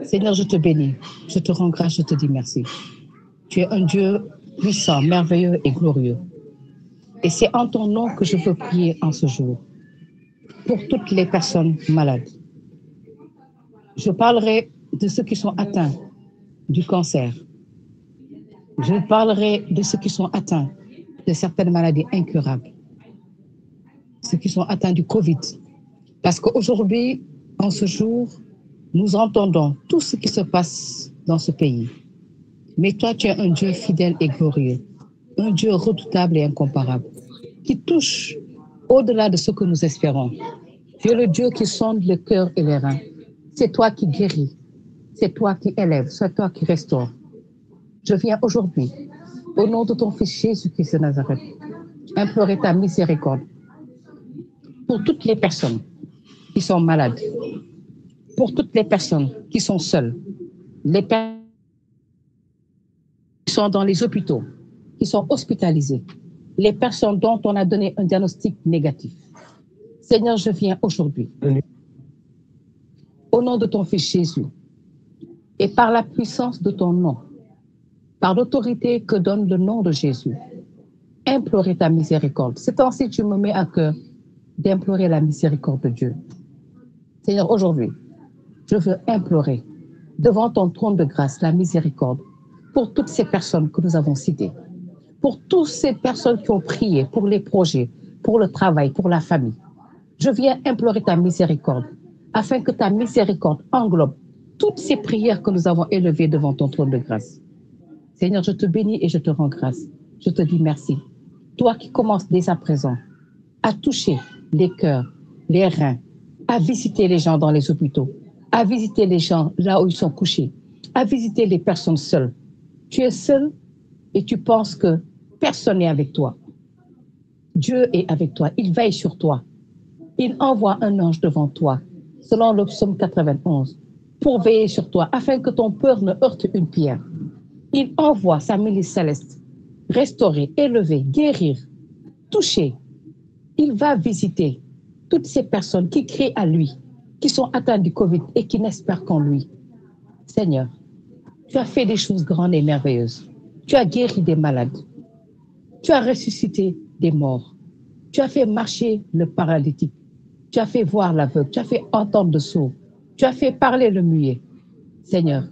Seigneur, je te bénis, je te rends grâce, je te dis merci. Tu es un Dieu puissant, merveilleux et glorieux. Et c'est en ton nom que je veux prier en ce jour pour toutes les personnes malades. Je parlerai de ceux qui sont atteints du cancer. Je parlerai de ceux qui sont atteints de certaines maladies incurables. Ceux qui sont atteints du Covid. Parce qu'aujourd'hui, en ce jour, nous entendons tout ce qui se passe dans ce pays. Mais toi, tu es un Dieu fidèle et glorieux, un Dieu redoutable et incomparable, qui touche au-delà de ce que nous espérons. Tu es le Dieu qui sonde le cœur et les reins. C'est toi qui guéris, c'est toi qui élèves, c'est toi qui restaure. Je viens aujourd'hui, au nom de ton Fils Jésus-Christ de Nazareth, implorer ta miséricorde pour toutes les personnes qui sont malades, pour toutes les personnes qui sont seules, les personnes qui sont dans les hôpitaux, qui sont hospitalisées, les personnes dont on a donné un diagnostic négatif. Seigneur, je viens aujourd'hui, au nom de ton Fils Jésus, et par la puissance de ton nom, par l'autorité que donne le nom de Jésus, implorer ta miséricorde. C'est ainsi que tu me mets à cœur d'implorer la miséricorde de Dieu. Seigneur, aujourd'hui, je veux implorer devant ton trône de grâce la miséricorde pour toutes ces personnes que nous avons citées, pour toutes ces personnes qui ont prié pour les projets, pour le travail, pour la famille. Je viens implorer ta miséricorde afin que ta miséricorde englobe toutes ces prières que nous avons élevées devant ton trône de grâce. Seigneur, je te bénis et je te rends grâce. Je te dis merci. Toi qui commences dès à présent à toucher les cœurs, les reins, à visiter les gens dans les hôpitaux, à visiter les gens là où ils sont couchés, à visiter les personnes seules. Tu es seul et tu penses que personne n'est avec toi. Dieu est avec toi, il veille sur toi. Il envoie un ange devant toi, selon le psaume 91, pour veiller sur toi, afin que ton cœur ne heurte une pierre. Il envoie sa milice céleste, restaurer, élever, guérir, toucher. Il va visiter toutes ces personnes qui crient à lui, qui sont atteintes du Covid et qui n'espèrent qu'en lui. Seigneur, tu as fait des choses grandes et merveilleuses. Tu as guéri des malades. Tu as ressuscité des morts. Tu as fait marcher le paralytique. Tu as fait voir l'aveugle. Tu as fait entendre le sourd. Tu as fait parler le muet. Seigneur,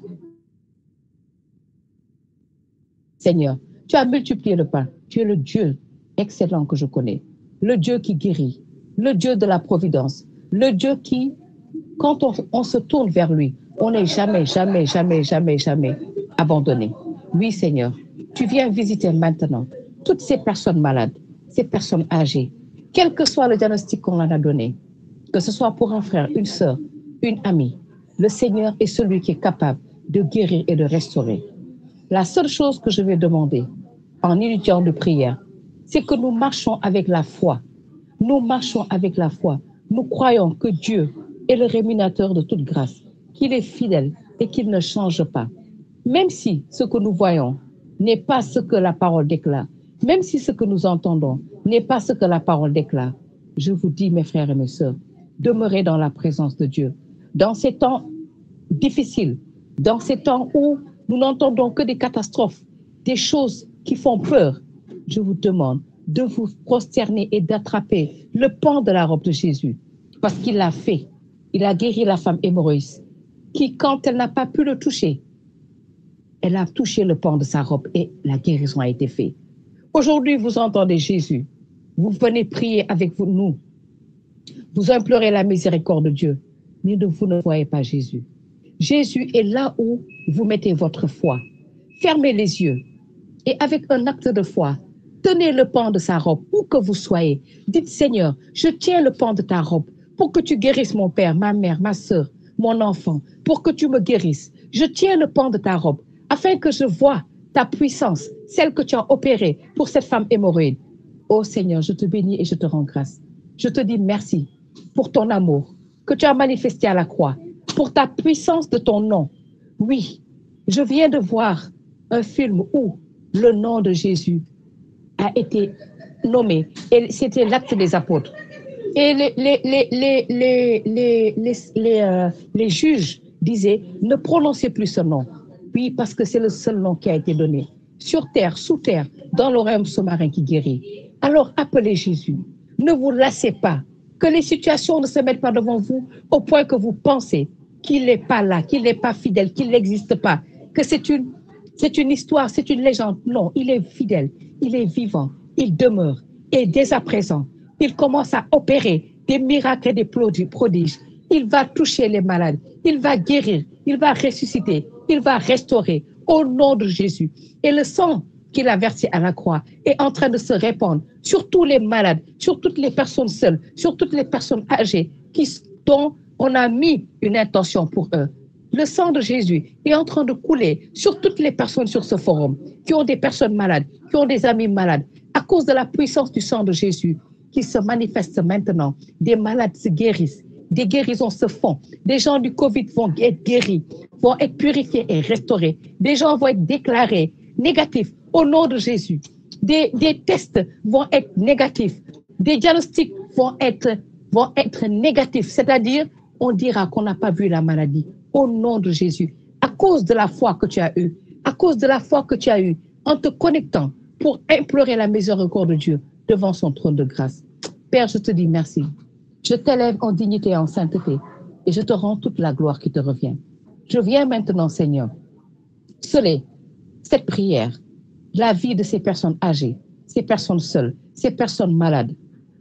tu as multiplié le pain. Tu es le Dieu excellent que je connais. Le Dieu qui guérit. Le Dieu de la providence. Le Dieu qui, quand on se tourne vers lui, on n'est jamais abandonné. Oui, Seigneur, tu viens visiter maintenant toutes ces personnes malades, ces personnes âgées, quel que soit le diagnostic qu'on leur a donné, que ce soit pour un frère, une sœur, une amie. Le Seigneur est celui qui est capable de guérir et de restaurer. La seule chose que je vais demander en étudiant de prière, c'est que nous marchons avec la foi. Nous marchons avec la foi. Nous croyons que Dieu est le rémunérateur de toute grâce, qu'il est fidèle et qu'il ne change pas. Même si ce que nous voyons n'est pas ce que la parole déclare, même si ce que nous entendons n'est pas ce que la parole déclare, je vous dis, mes frères et mes sœurs, demeurez dans la présence de Dieu. Dans ces temps difficiles, dans ces temps où nous n'entendons que des catastrophes, des choses qui font peur, je vous demande de vous prosterner et d'attraper le pan de la robe de Jésus, parce qu'il l'a fait. Il a guéri la femme hémorroïde, qui, quand elle n'a pas pu le toucher, elle a touché le pan de sa robe et la guérison a été faite. Aujourd'hui, vous entendez Jésus. Vous venez prier avec nous. Vous implorez la miséricorde de Dieu, mais vous ne voyez pas Jésus. Jésus est là où vous mettez votre foi. Fermez les yeux et avec un acte de foi, tenez le pan de sa robe, où que vous soyez. Dites, Seigneur, je tiens le pan de ta robe pour que tu guérisses mon père, ma mère, ma soeur, mon enfant, pour que tu me guérisses. Je tiens le pan de ta robe afin que je voie ta puissance, celle que tu as opérée pour cette femme hémorroïde. Oh Seigneur, je te bénis et je te rends grâce. Je te dis merci pour ton amour que tu as manifesté à la croix, pour ta puissance de ton nom. Oui, je viens de voir un film où le nom de Jésus a été nommé et c'était l'acte des apôtres. Et les juges disaient, ne prononcez plus ce nom. Oui, parce que c'est le seul nom qui a été donné. Sur terre, sous terre, dans le royaume sous-marin qui guérit. Alors appelez Jésus. Ne vous lassez pas. Que les situations ne se mettent pas devant vous au point que vous pensez qu'il n'est pas là, qu'il n'est pas fidèle, qu'il n'existe pas, que c'est une histoire, c'est une légende. Non, il est fidèle, il est vivant, il demeure. Et dès à présent, il commence à opérer des miracles et des prodiges. Il va toucher les malades, il va guérir, il va ressusciter, il va restaurer au nom de Jésus. Et le sang qu'il a versé à la croix est en train de se répandre sur tous les malades, sur toutes les personnes seules, sur toutes les personnes âgées dont on a mis une intention pour eux. Le sang de Jésus est en train de couler sur toutes les personnes sur ce forum, qui ont des personnes malades, qui ont des amis malades, à cause de la puissance du sang de Jésus qui se manifeste maintenant. Des malades se guérissent, des guérisons se font, des gens du Covid vont être guéris, vont être purifiés et restaurés, des gens vont être déclarés négatifs au nom de Jésus. Des tests vont être négatifs, des diagnostics vont être négatifs, c'est-à-dire on dira qu'on n'a pas vu la maladie au nom de Jésus, à cause de la foi que tu as eue, à cause de la foi que tu as eue en te connectant pour implorer la miséricorde de Dieu devant son trône de grâce. Père, je te dis merci. Je t'élève en dignité et en sainteté et je te rends toute la gloire qui te revient. Je viens maintenant, Seigneur, sceller cette prière, la vie de ces personnes âgées, ces personnes seules, ces personnes malades,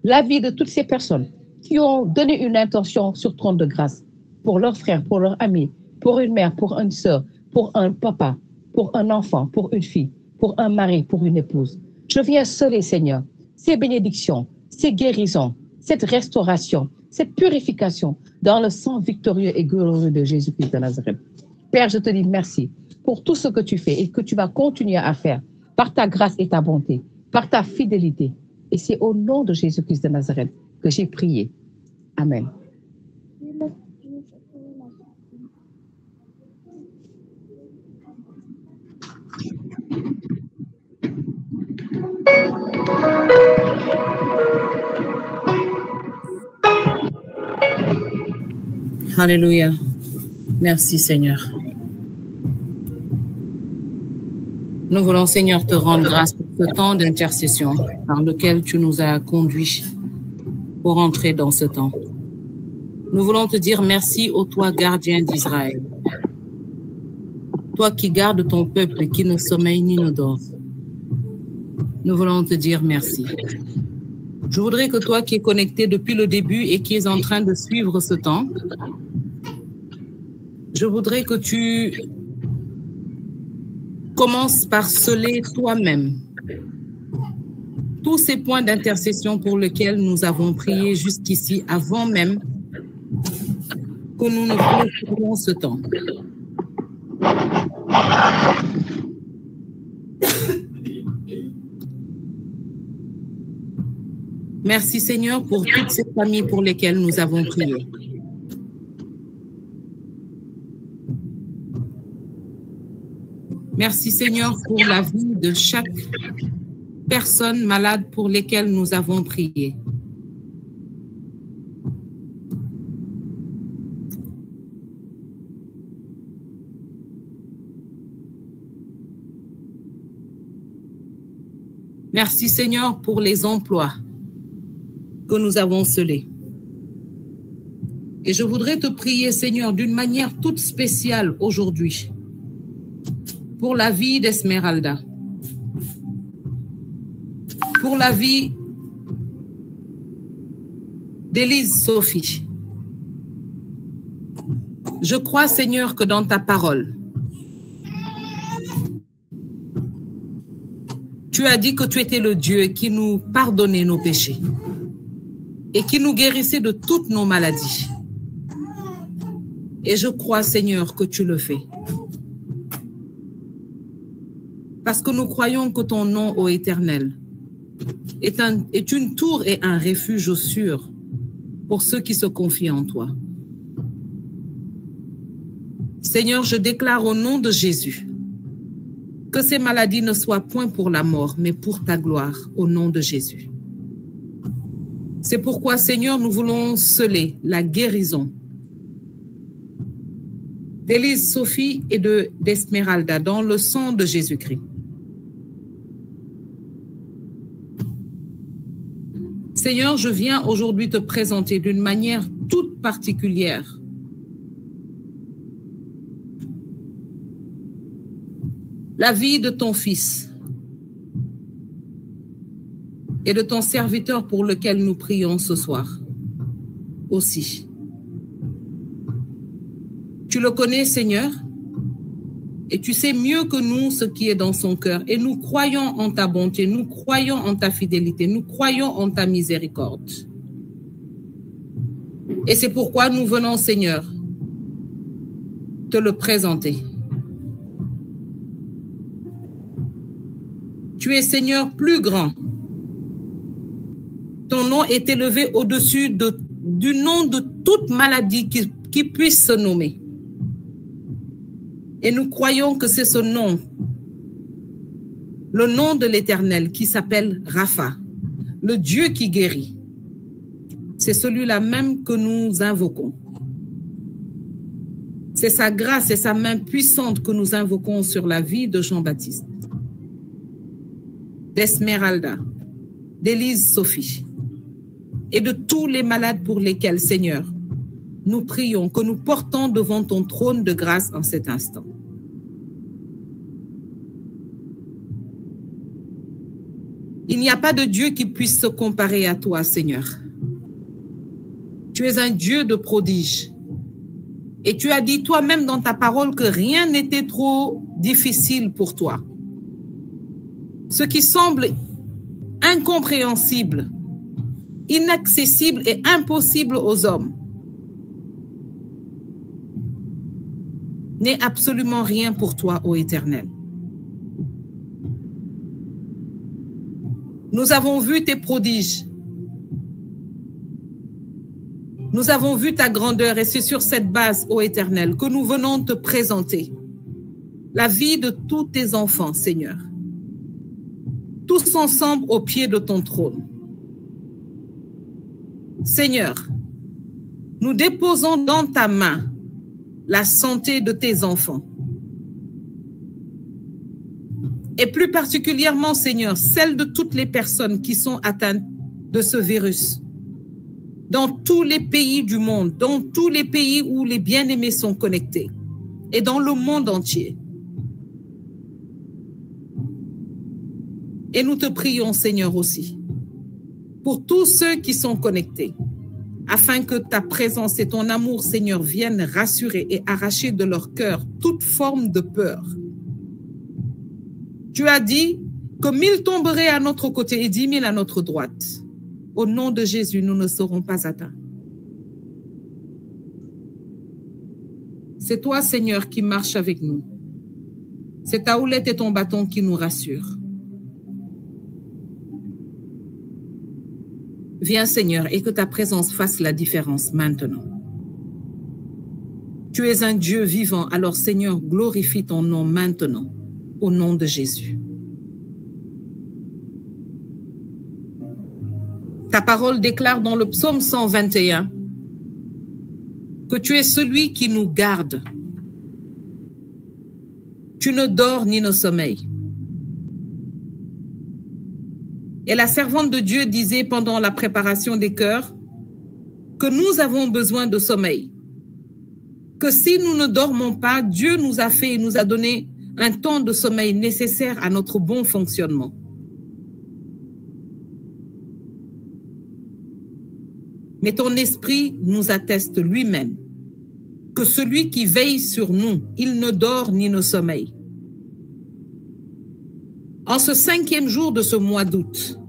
la vie de toutes ces personnes qui ont donné une intention sur trône de grâce pour leurs frères, pour leurs amis, pour une mère, pour une sœur, pour un papa, pour un enfant, pour une fille, pour un mari, pour une épouse. Je viens sceller, Seigneur, ces bénédictions, ces guérisons, cette restauration, cette purification dans le sang victorieux et glorieux de Jésus-Christ de Nazareth. Père, je te dis merci pour tout ce que tu fais et que tu vas continuer à faire par ta grâce et ta bonté, par ta fidélité. Et c'est au nom de Jésus-Christ de Nazareth que j'ai prié. Amen. Alléluia. Merci Seigneur. Nous voulons Seigneur te rendre grâce pour ce temps d'intercession par lequel tu nous as conduits pour entrer dans ce temps. Nous voulons te dire merci ô toi gardien d'Israël. Toi qui gardes ton peuple et qui ne sommeille ni ne dort. Nous voulons te dire merci. Je voudrais que toi qui es connecté depuis le début et qui es en train de suivre ce temps, je voudrais que tu commences par sceller toi-même tous ces points d'intercession pour lesquels nous avons prié jusqu'ici avant même que nous ne clôturions ce temps. Merci Seigneur pour toutes ces familles pour lesquelles nous avons prié. Merci Seigneur pour la vie de chaque personne malade pour lesquelles nous avons prié. Merci Seigneur pour les emplois que nous avons scellés. Et je voudrais te prier Seigneur d'une manière toute spéciale aujourd'hui pour la vie d'Esmeralda, pour la vie d'Élise Sophie. Je crois Seigneur que dans ta parole, tu as dit que tu étais le Dieu qui nous pardonnait nos péchés. et qui nous guérissait de toutes nos maladies. Et je crois, Seigneur, que tu le fais. Parce que nous croyons que ton nom, ô Éternel, est une tour et un refuge sûr pour ceux qui se confient en toi. Seigneur, je déclare au nom de Jésus que ces maladies ne soient point pour la mort, mais pour ta gloire, au nom de Jésus. C'est pourquoi, Seigneur, nous voulons sceller la guérison d'Élise Sophie et d'Esmeralda dans le sang de Jésus-Christ. Seigneur, je viens aujourd'hui te présenter d'une manière toute particulière la vie de ton fils et de ton serviteur pour lequel nous prions ce soir aussi. Tu le connais, Seigneur, et tu sais mieux que nous ce qui est dans son cœur. Et nous croyons en ta bonté, nous croyons en ta fidélité, nous croyons en ta miséricorde. Et c'est pourquoi nous venons, Seigneur, te le présenter. Tu es, Seigneur, plus grand. Ton nom est élevé au-dessus du nom de toute maladie qui puisse se nommer. Et nous croyons que c'est ce nom, le nom de l'Éternel qui s'appelle Rapha, le Dieu qui guérit. C'est celui-là même que nous invoquons. C'est sa grâce et sa main puissante que nous invoquons sur la vie de Jean-Baptiste, d'Esmeralda, d'Élise Sophie et de tous les malades pour lesquels, Seigneur, nous prions, que nous portons devant ton trône de grâce en cet instant. Il n'y a pas de Dieu qui puisse se comparer à toi, Seigneur. Tu es un Dieu de prodiges. Et tu as dit toi-même dans ta parole que rien n'était trop difficile pour toi. Ce qui semble incompréhensible, inaccessible et impossible aux hommes n'est absolument rien pour toi, ô Éternel. Nous avons vu tes prodiges. Nous avons vu ta grandeur et c'est sur cette base, ô Éternel, que nous venons te présenter la vie de tous tes enfants, Seigneur. Tous ensemble au pied de ton trône. Seigneur, nous déposons dans ta main la santé de tes enfants. Et plus particulièrement, Seigneur, celle de toutes les personnes qui sont atteintes de ce virus. Dans tous les pays du monde, dans tous les pays où les bien-aimés sont connectés et dans le monde entier. Et nous te prions, Seigneur, aussi, pour tous ceux qui sont connectés, afin que ta présence et ton amour, Seigneur, viennent rassurer et arracher de leur cœur toute forme de peur. Tu as dit que 1000 tomberaient à notre côté et 10 000 à notre droite. Au nom de Jésus, nous ne serons pas atteints. C'est toi, Seigneur, qui marches avec nous. C'est ta houlette et ton bâton qui nous rassurent. Viens, Seigneur, et que ta présence fasse la différence maintenant. Tu es un Dieu vivant, alors, Seigneur, glorifie ton nom maintenant, au nom de Jésus. Ta parole déclare dans le psaume 121 que tu es celui qui nous garde. Tu ne dors ni ne sommeilles. Et la servante de Dieu disait pendant la préparation des chœurs que nous avons besoin de sommeil. Que si nous ne dormons pas, Dieu nous a fait et nous a donné un temps de sommeil nécessaire à notre bon fonctionnement. Mais ton esprit nous atteste lui-même que celui qui veille sur nous, il ne dort ni ne sommeille. En ce 5e jour de ce mois d'août,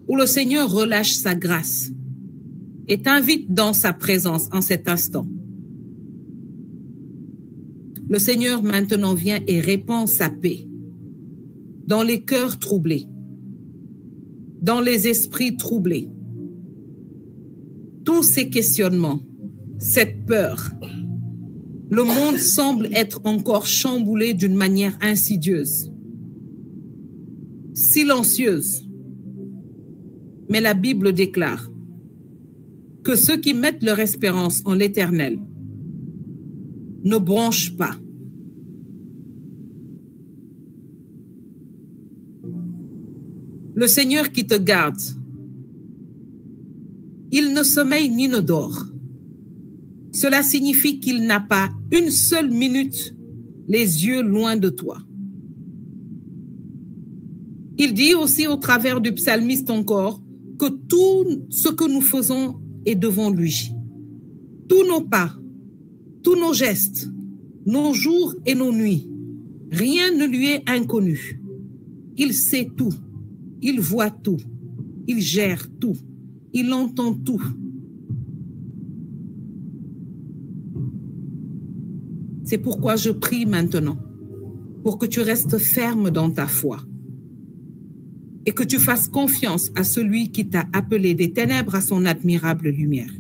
où le Seigneur relâche sa grâce, et t'invite dans sa présence en cet instant. Le Seigneur maintenant vient et répand sa paix dans les cœurs troublés, dans les esprits troublés. Tous ces questionnements, cette peur, le monde semble être encore chamboulé d'une manière insidieuse, silencieuse. Mais la Bible déclare que ceux qui mettent leur espérance en l'Éternel ne bronchent pas. Le Seigneur qui te garde, il ne sommeille ni ne dort. Cela signifie qu'il n'a pas une seule minute les yeux loin de toi. Il dit aussi au travers du psalmiste encore que tout ce que nous faisons est devant lui. Tous nos pas, tous nos gestes, nos jours et nos nuits, rien ne lui est inconnu. Il sait tout, il voit tout, il gère tout, il entend tout. C'est pourquoi je prie maintenant pour que tu restes ferme dans ta foi et que tu fasses confiance à celui qui t'a appelé des ténèbres à son admirable lumière.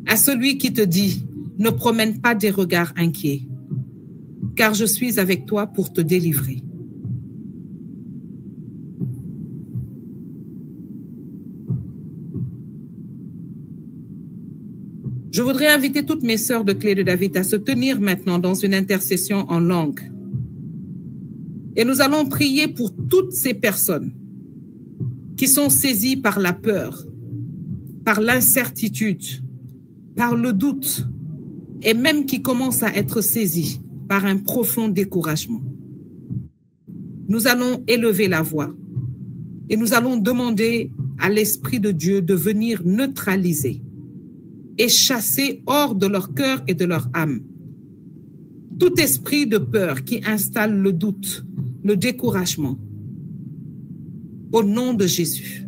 À celui qui te dit, ne promène pas des regards inquiets, car je suis avec toi pour te délivrer. Je voudrais inviter toutes mes sœurs de Clé de David à se tenir maintenant dans une intercession en langue. Et nous allons prier pour toutes ces personnes qui sont saisies par la peur, par l'incertitude, par le doute, et même qui commencent à être saisies par un profond découragement. Nous allons élever la voix et nous allons demander à l'Esprit de Dieu de venir neutraliser et chasser hors de leur cœur et de leur âme tout esprit de peur qui installe le doute, le découragement. Au nom de Jésus.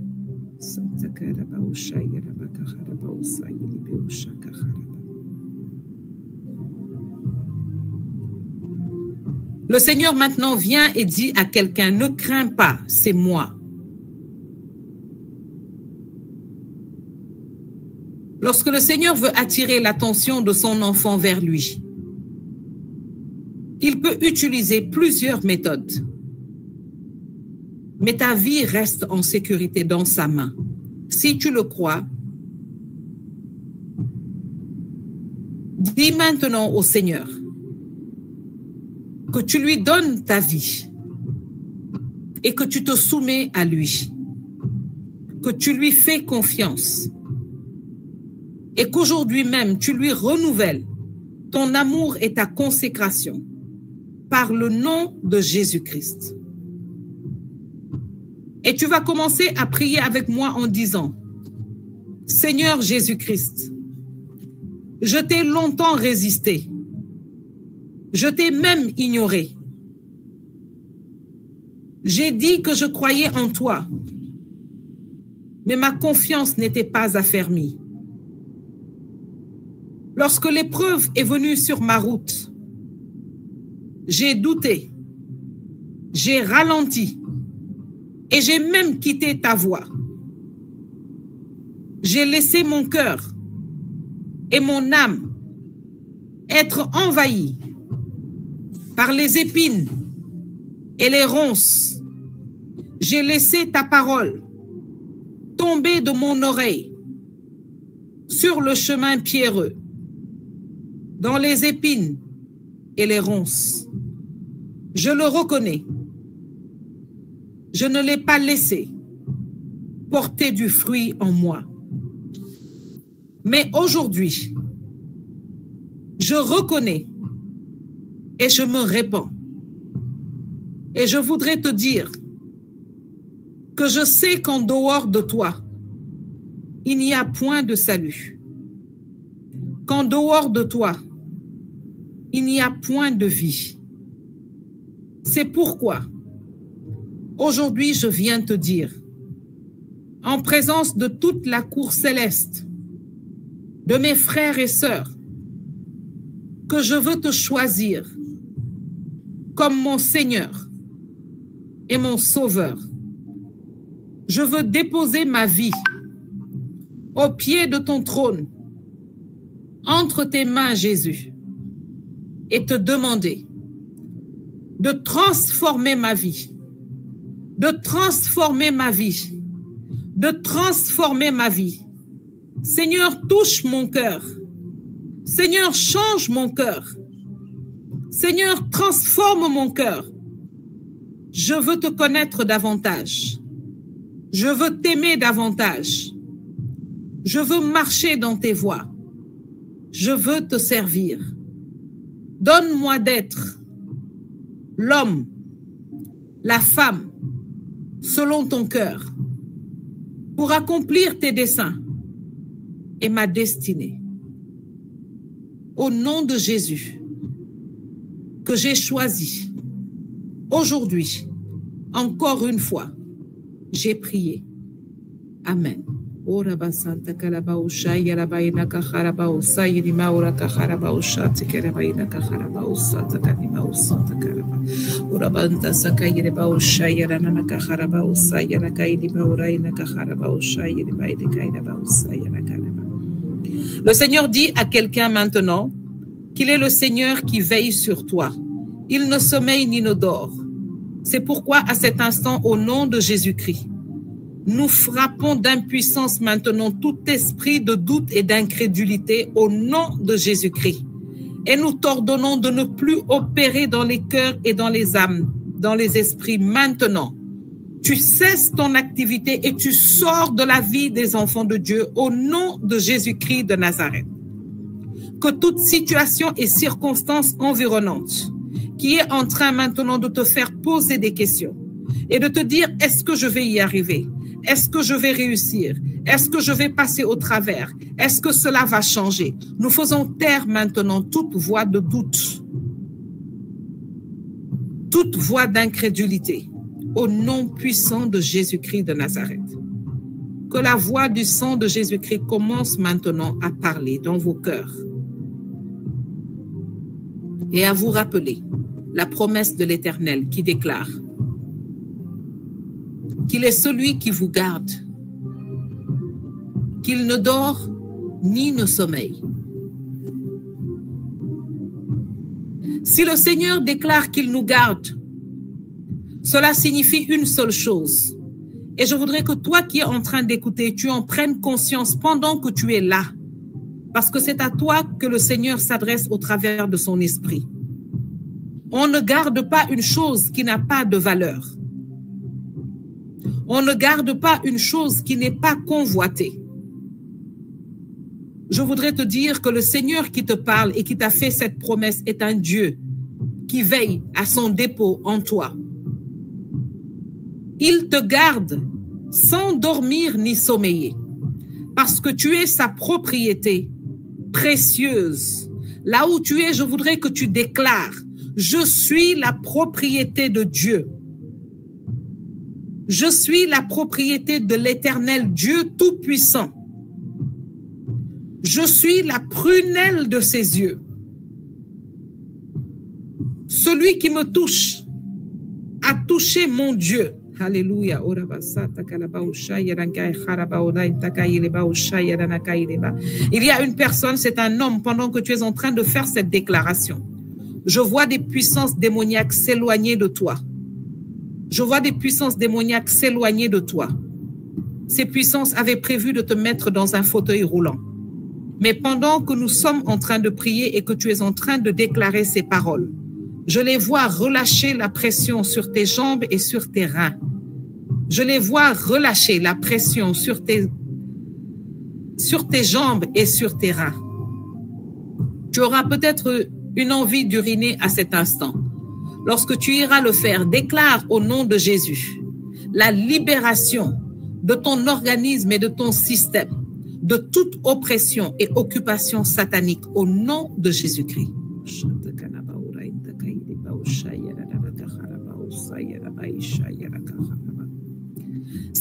Le Seigneur maintenant vient et dit à quelqu'un, ne crains pas, c'est moi. Lorsque le Seigneur veut attirer l'attention de son enfant vers lui, il peut utiliser plusieurs méthodes. Mais ta vie reste en sécurité dans sa main. Si tu le crois, dis maintenant au Seigneur que tu lui donnes ta vie et que tu te soumets à lui, que tu lui fais confiance et qu'aujourd'hui même tu lui renouvelles ton amour et ta consécration par le nom de Jésus-Christ. Et tu vas commencer à prier avec moi en disant, Seigneur Jésus-Christ, je t'ai longtemps résisté. Je t'ai même ignoré. J'ai dit que je croyais en toi, mais ma confiance n'était pas affermie. Lorsque l'épreuve est venue sur ma route, j'ai douté, j'ai ralenti et j'ai même quitté ta voie. J'ai laissé mon cœur et mon âme être envahis par les épines et les ronces. J'ai laissé ta parole tomber de mon oreille sur le chemin pierreux, dans les épines et les ronces. Je le reconnais. Je ne l'ai pas laissé porter du fruit en moi. Mais aujourd'hui, je reconnais et je me répands. Et je voudrais te dire que je sais qu'en dehors de toi, il n'y a point de salut. Qu'en dehors de toi, il n'y a point de vie. C'est pourquoi, aujourd'hui, je viens te dire en présence de toute la cour céleste, de mes frères et sœurs, que je veux te choisir comme mon Seigneur et mon Sauveur. Je veux déposer ma vie au pied de ton trône, entre tes mains, Jésus, et te demander de transformer ma vie, de transformer ma vie, de transformer ma vie. Seigneur, touche mon cœur. Seigneur, change mon cœur. Seigneur, transforme mon cœur. Je veux te connaître davantage. Je veux t'aimer davantage. Je veux marcher dans tes voies. Je veux te servir. Donne-moi d'être l'homme, la femme, selon ton cœur, pour accomplir tes desseins et ma destinée. Au nom de Jésus, que j'ai choisi, aujourd'hui, encore une fois, j'ai prié. Amen. Le Seigneur dit à quelqu'un maintenant qu'il est le Seigneur qui veille sur toi. Il ne sommeille ni ne dort. C'est pourquoi à cet instant, au nom de Jésus-Christ, nous frappons d'impuissance maintenant tout esprit de doute et d'incrédulité au nom de Jésus-Christ. Et nous t'ordonnons de ne plus opérer dans les cœurs et dans les âmes, dans les esprits maintenant. Tu cesses ton activité et tu sors de la vie des enfants de Dieu au nom de Jésus-Christ de Nazareth. Que toute situation et circonstance environnante qui est en train maintenant de te faire poser des questions et de te dire, est-ce que je vais y arriver? Est-ce que je vais réussir? Est-ce que je vais passer au travers? Est-ce que cela va changer? Nous faisons taire maintenant toute voix de doute, toute voix d'incrédulité, au nom puissant de Jésus-Christ de Nazareth. Que la voix du sang de Jésus-Christ commence maintenant à parler dans vos cœurs et à vous rappeler la promesse de l'Éternel qui déclare qu'il est celui qui vous garde, qu'il ne dort ni ne sommeille. Si le Seigneur déclare qu'il nous garde, cela signifie une seule chose. Et je voudrais que toi qui es en train d'écouter, tu en prennes conscience pendant que tu es là. Parce que c'est à toi que le Seigneur s'adresse au travers de son esprit. On ne garde pas une chose qui n'a pas de valeur. On ne garde pas une chose qui n'est pas convoitée. Je voudrais te dire que le Seigneur qui te parle et qui t'a fait cette promesse est un Dieu qui veille à son dépôt en toi. Il te garde sans dormir ni sommeiller, parce que tu es sa propriété précieuse. Là où tu es, je voudrais que tu déclares, je suis la propriété de Dieu. Je suis la propriété de l'Éternel Dieu Tout-Puissant. Je suis la prunelle de ses yeux. Celui qui me touche a touché mon Dieu. Alléluia. Il y a une personne, c'est un homme, pendant que tu es en train de faire cette déclaration. Je vois des puissances démoniaques s'éloigner de toi. Je vois des puissances démoniaques s'éloigner de toi. Ces puissances avaient prévu de te mettre dans un fauteuil roulant. Mais pendant que nous sommes en train de prier et que tu es en train de déclarer ces paroles, je les vois relâcher la pression sur tes jambes et sur tes reins. Je les vois relâcher la pression sur tes jambes et sur tes reins. Tu auras peut-être une envie d'uriner à cet instant. Lorsque tu iras le faire, déclare au nom de Jésus la libération de ton organisme et de ton système, de toute oppression et occupation satanique au nom de Jésus-Christ.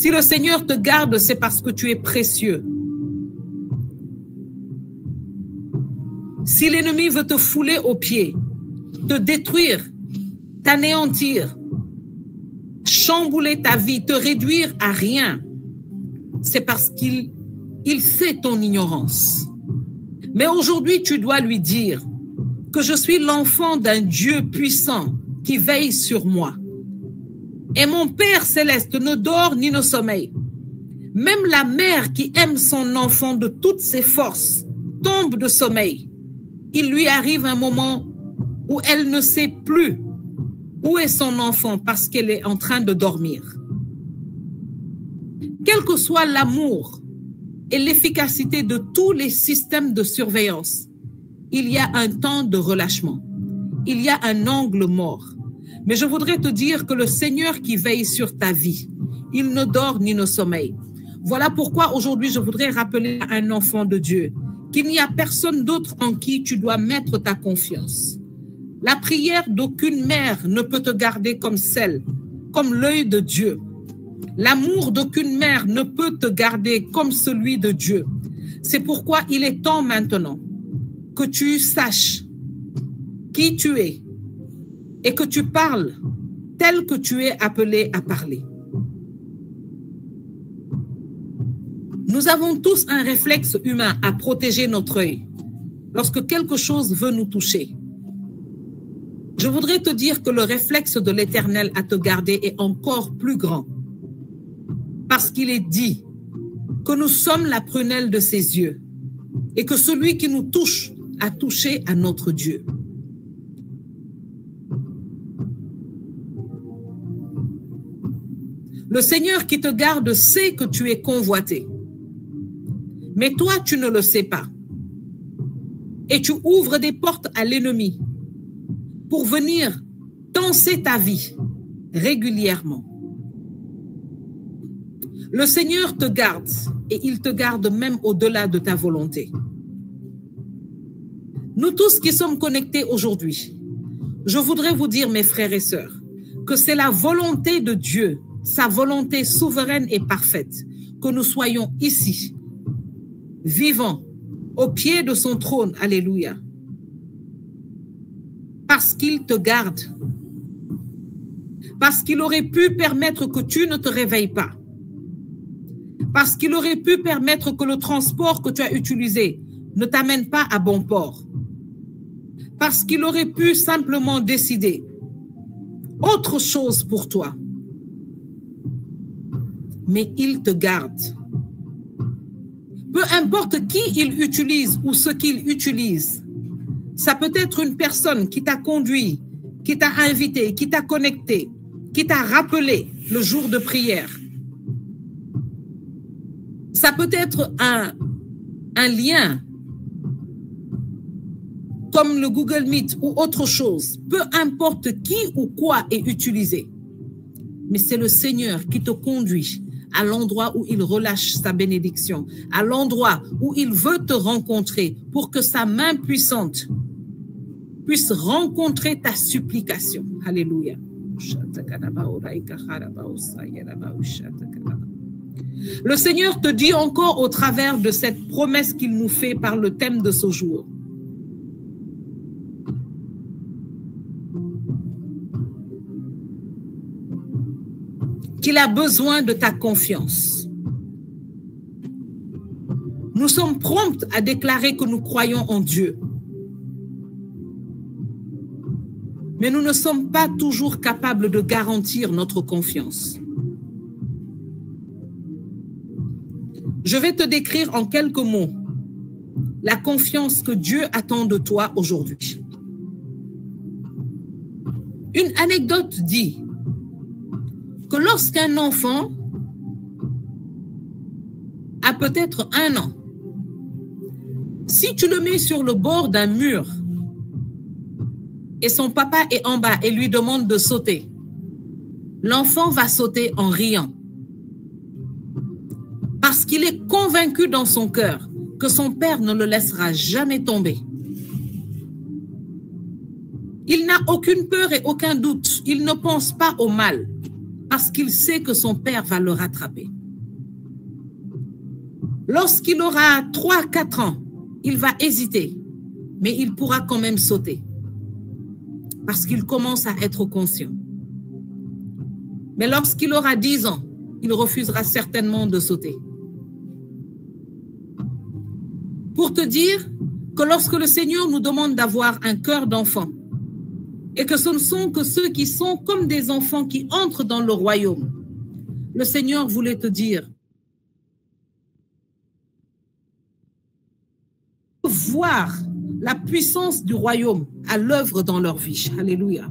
Si le Seigneur te garde, c'est parce que tu es précieux. Si l'ennemi veut te fouler aux pieds, te détruire, t'anéantir, chambouler ta vie, te réduire à rien, c'est parce qu'il sait ton ignorance. Mais aujourd'hui, tu dois lui dire que je suis l'enfant d'un Dieu puissant qui veille sur moi. Et mon Père céleste ne dort ni ne sommeille. Même la mère qui aime son enfant de toutes ses forces tombe de sommeil. Il lui arrive un moment où elle ne sait plus où est son enfant parce qu'elle est en train de dormir. Quel que soit l'amour et l'efficacité de tous les systèmes de surveillance, il y a un temps de relâchement. Il y a un angle mort. Mais je voudrais te dire que le Seigneur qui veille sur ta vie, il ne dort ni ne sommeille. Voilà pourquoi aujourd'hui je voudrais rappeler à un enfant de Dieu qu'il n'y a personne d'autre en qui tu dois mettre ta confiance. La prière d'aucune mère ne peut te garder comme l'œil de Dieu. L'amour d'aucune mère ne peut te garder comme celui de Dieu. C'est pourquoi il est temps maintenant que tu saches qui tu es et que tu parles tel que tu es appelé à parler. Nous avons tous un réflexe humain à protéger notre œil lorsque quelque chose veut nous toucher. Je voudrais te dire que le réflexe de l'Éternel à te garder est encore plus grand. Parce qu'il est dit que nous sommes la prunelle de ses yeux et que celui qui nous touche a touché à notre Dieu. Le Seigneur qui te garde sait que tu es convoité. Mais toi, tu ne le sais pas. Et tu ouvres des portes à l'ennemi pour venir danser ta vie régulièrement. Le Seigneur te garde et il te garde même au-delà de ta volonté. Nous tous qui sommes connectés aujourd'hui, je voudrais vous dire, mes frères et sœurs, que c'est la volonté de Dieu, sa volonté souveraine et parfaite, que nous soyons ici, vivants, au pied de son trône. Alléluia. Parce qu'il te garde. Parce qu'il aurait pu permettre que tu ne te réveilles pas. Parce qu'il aurait pu permettre que le transport que tu as utilisé ne t'amène pas à bon port. Parce qu'il aurait pu simplement décider autre chose pour toi. Mais il te garde. Peu importe qui il utilise ou ce qu'il utilise, ça peut être une personne qui t'a conduit, qui t'a invité, qui t'a connecté, qui t'a rappelé le jour de prière. Ça peut être un lien comme le Google Meet ou autre chose. Peu importe qui ou quoi est utilisé. Mais c'est le Seigneur qui te conduit à l'endroit où il relâche sa bénédiction, à l'endroit où il veut te rencontrer pour que sa main puissante puisse rencontrer ta supplication. Alléluia. Le Seigneur te dit encore au travers de cette promesse qu'il nous fait par le thème de ce jour. Qu'il a besoin de ta confiance. Nous sommes prompts à déclarer que nous croyons en Dieu. Mais nous ne sommes pas toujours capables de garantir notre confiance. Je vais te décrire en quelques mots la confiance que Dieu attend de toi aujourd'hui. Une anecdote dit que lorsqu'un enfant a peut-être 1 an, si tu le mets sur le bord d'un mur et son papa est en bas et lui demande de sauter, l'enfant va sauter en riant. Parce qu'il est convaincu dans son cœur que son père ne le laissera jamais tomber. Il n'a aucune peur et aucun doute. Il ne pense pas au mal. parce qu'il sait que son père va le rattraper. Lorsqu'il aura 3-4 ans, il va hésiter, mais il pourra quand même sauter parce qu'il commence à être conscient. Mais lorsqu'il aura 10 ans, il refusera certainement de sauter. Pour te dire que lorsque le Seigneur nous demande d'avoir un cœur d'enfant, et que ce ne sont que ceux qui sont comme des enfants qui entrent dans le royaume, le Seigneur voulait te dire, voir la puissance du royaume à l'œuvre dans leur vie. Alléluia.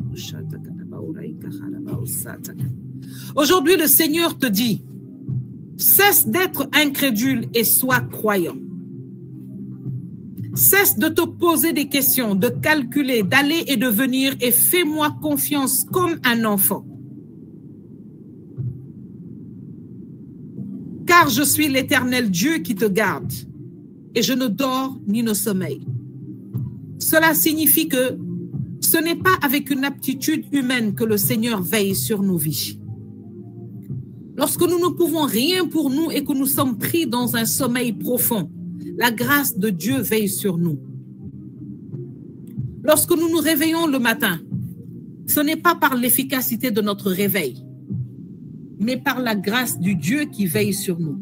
Aujourd'hui, le Seigneur te dit, cesse d'être incrédule et sois croyant. Cesse de te poser des questions, de calculer, d'aller et de venir et fais-moi confiance comme un enfant. Car je suis l'Éternel Dieu qui te garde et je ne dors ni ne sommeille. Cela signifie que ce n'est pas avec une aptitude humaine que le Seigneur veille sur nos vies. Lorsque nous ne pouvons rien pour nous et que nous sommes pris dans un sommeil profond, la grâce de Dieu veille sur nous. Lorsque nous nous réveillons le matin, ce n'est pas par l'efficacité de notre réveil, mais par la grâce du Dieu qui veille sur nous.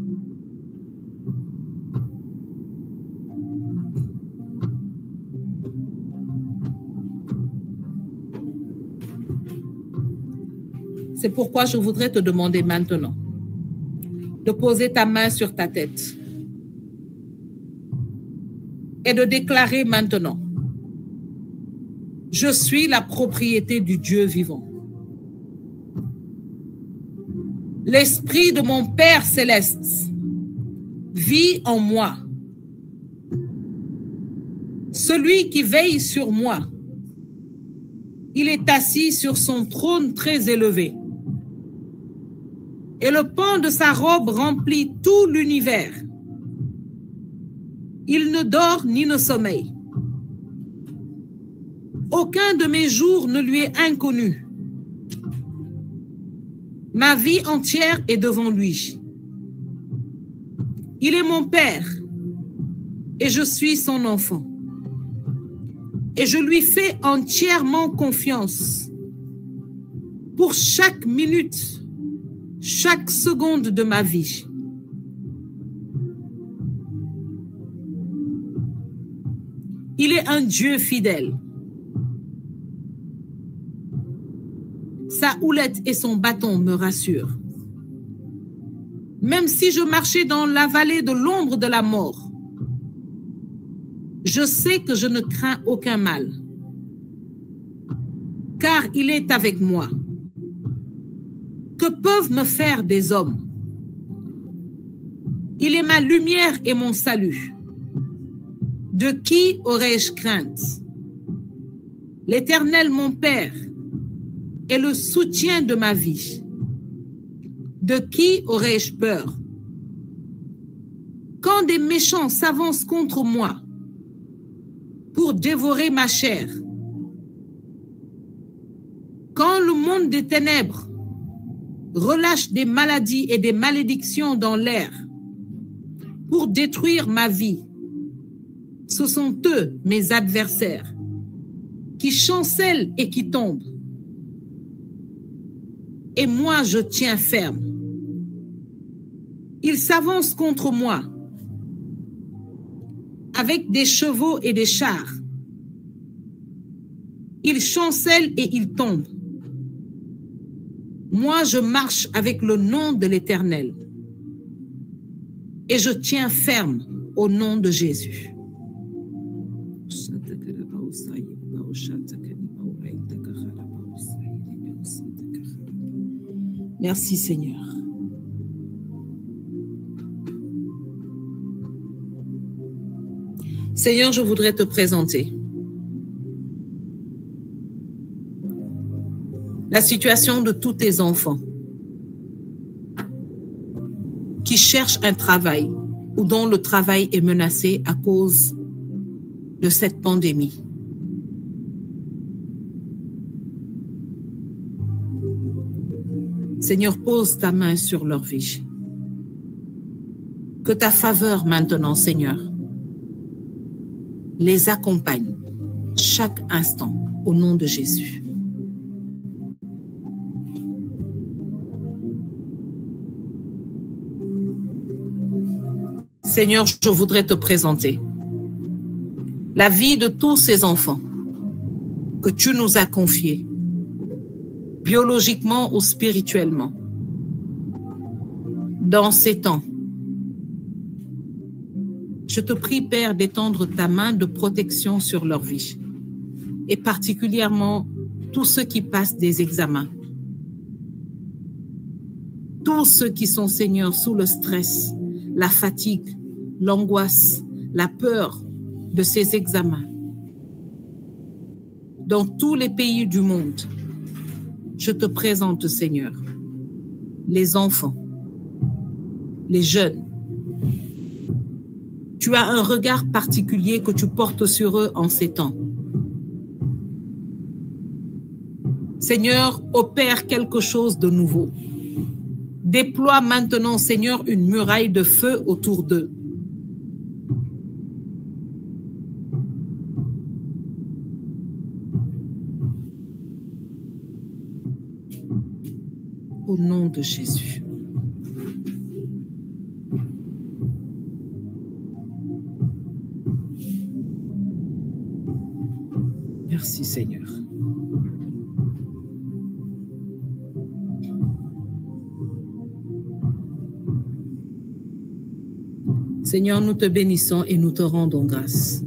C'est pourquoi je voudrais te demander maintenant de poser ta main sur ta tête et de déclarer maintenant, je suis la propriété du Dieu vivant. L'esprit de mon Père céleste vit en moi. Celui qui veille sur moi, il est assis sur son trône très élevé. Et le pan de sa robe remplit tout l'univers. Il ne dort ni ne sommeille. Aucun de mes jours ne lui est inconnu. Ma vie entière est devant lui. Il est mon Père et je suis son enfant. Et je lui fais entièrement confiance pour chaque minute, chaque seconde de ma vie. Il est un Dieu fidèle. Sa houlette et son bâton me rassurent. Même si je marchais dans la vallée de l'ombre de la mort, je sais que je ne crains aucun mal, car il est avec moi. Que peuvent me faire des hommes? Il est ma lumière et mon salut. De qui aurais-je crainte? L'Éternel, mon Père, est le soutien de ma vie. De qui aurais-je peur? Quand des méchants s'avancent contre moi pour dévorer ma chair, quand le monde des ténèbres relâche des maladies et des malédictions dans l'air pour détruire ma vie, ce sont eux, mes adversaires, qui chancellent et qui tombent. Et moi, je tiens ferme. Ils s'avancent contre moi avec des chevaux et des chars. Ils chancellent et ils tombent. Moi, je marche avec le nom de l'Éternel et je tiens ferme au nom de Jésus. Merci Seigneur. Seigneur, je voudrais te présenter la situation de tous tes enfants qui cherchent un travail ou dont le travail est menacé à cause de cette pandémie. Seigneur, pose ta main sur leur vie. Que ta faveur maintenant, Seigneur, les accompagne chaque instant au nom de Jésus. Seigneur, je voudrais te présenter la vie de tous ces enfants que tu nous as confiés, biologiquement ou spirituellement, dans ces temps. Je te prie, Père, d'étendre ta main de protection sur leur vie, et particulièrement tous ceux qui passent des examens, tous ceux qui sont, Seigneur, sous le stress, la fatigue, l'angoisse, la peur de ces examens. Dans tous les pays du monde, je te présente, Seigneur, les enfants, les jeunes. Tu as un regard particulier que tu portes sur eux en ces temps. Seigneur, opère quelque chose de nouveau. Déploie maintenant, Seigneur, une muraille de feu autour d'eux. Au nom de Jésus. Merci, Seigneur. Seigneur, nous te bénissons et nous te rendons grâce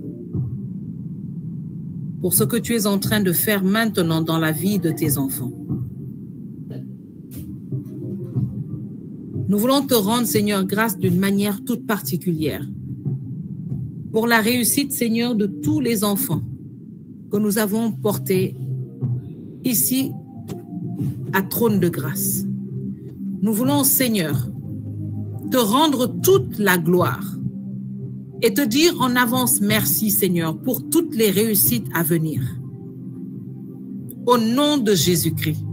pour ce que tu es en train de faire maintenant dans la vie de tes enfants. Nous voulons te rendre, Seigneur, grâce d'une manière toute particulière pour la réussite, Seigneur, de tous les enfants que nous avons portés ici à trône de grâce. Nous voulons, Seigneur, te rendre toute la gloire et te dire en avance merci, Seigneur, pour toutes les réussites à venir. Au nom de Jésus-Christ,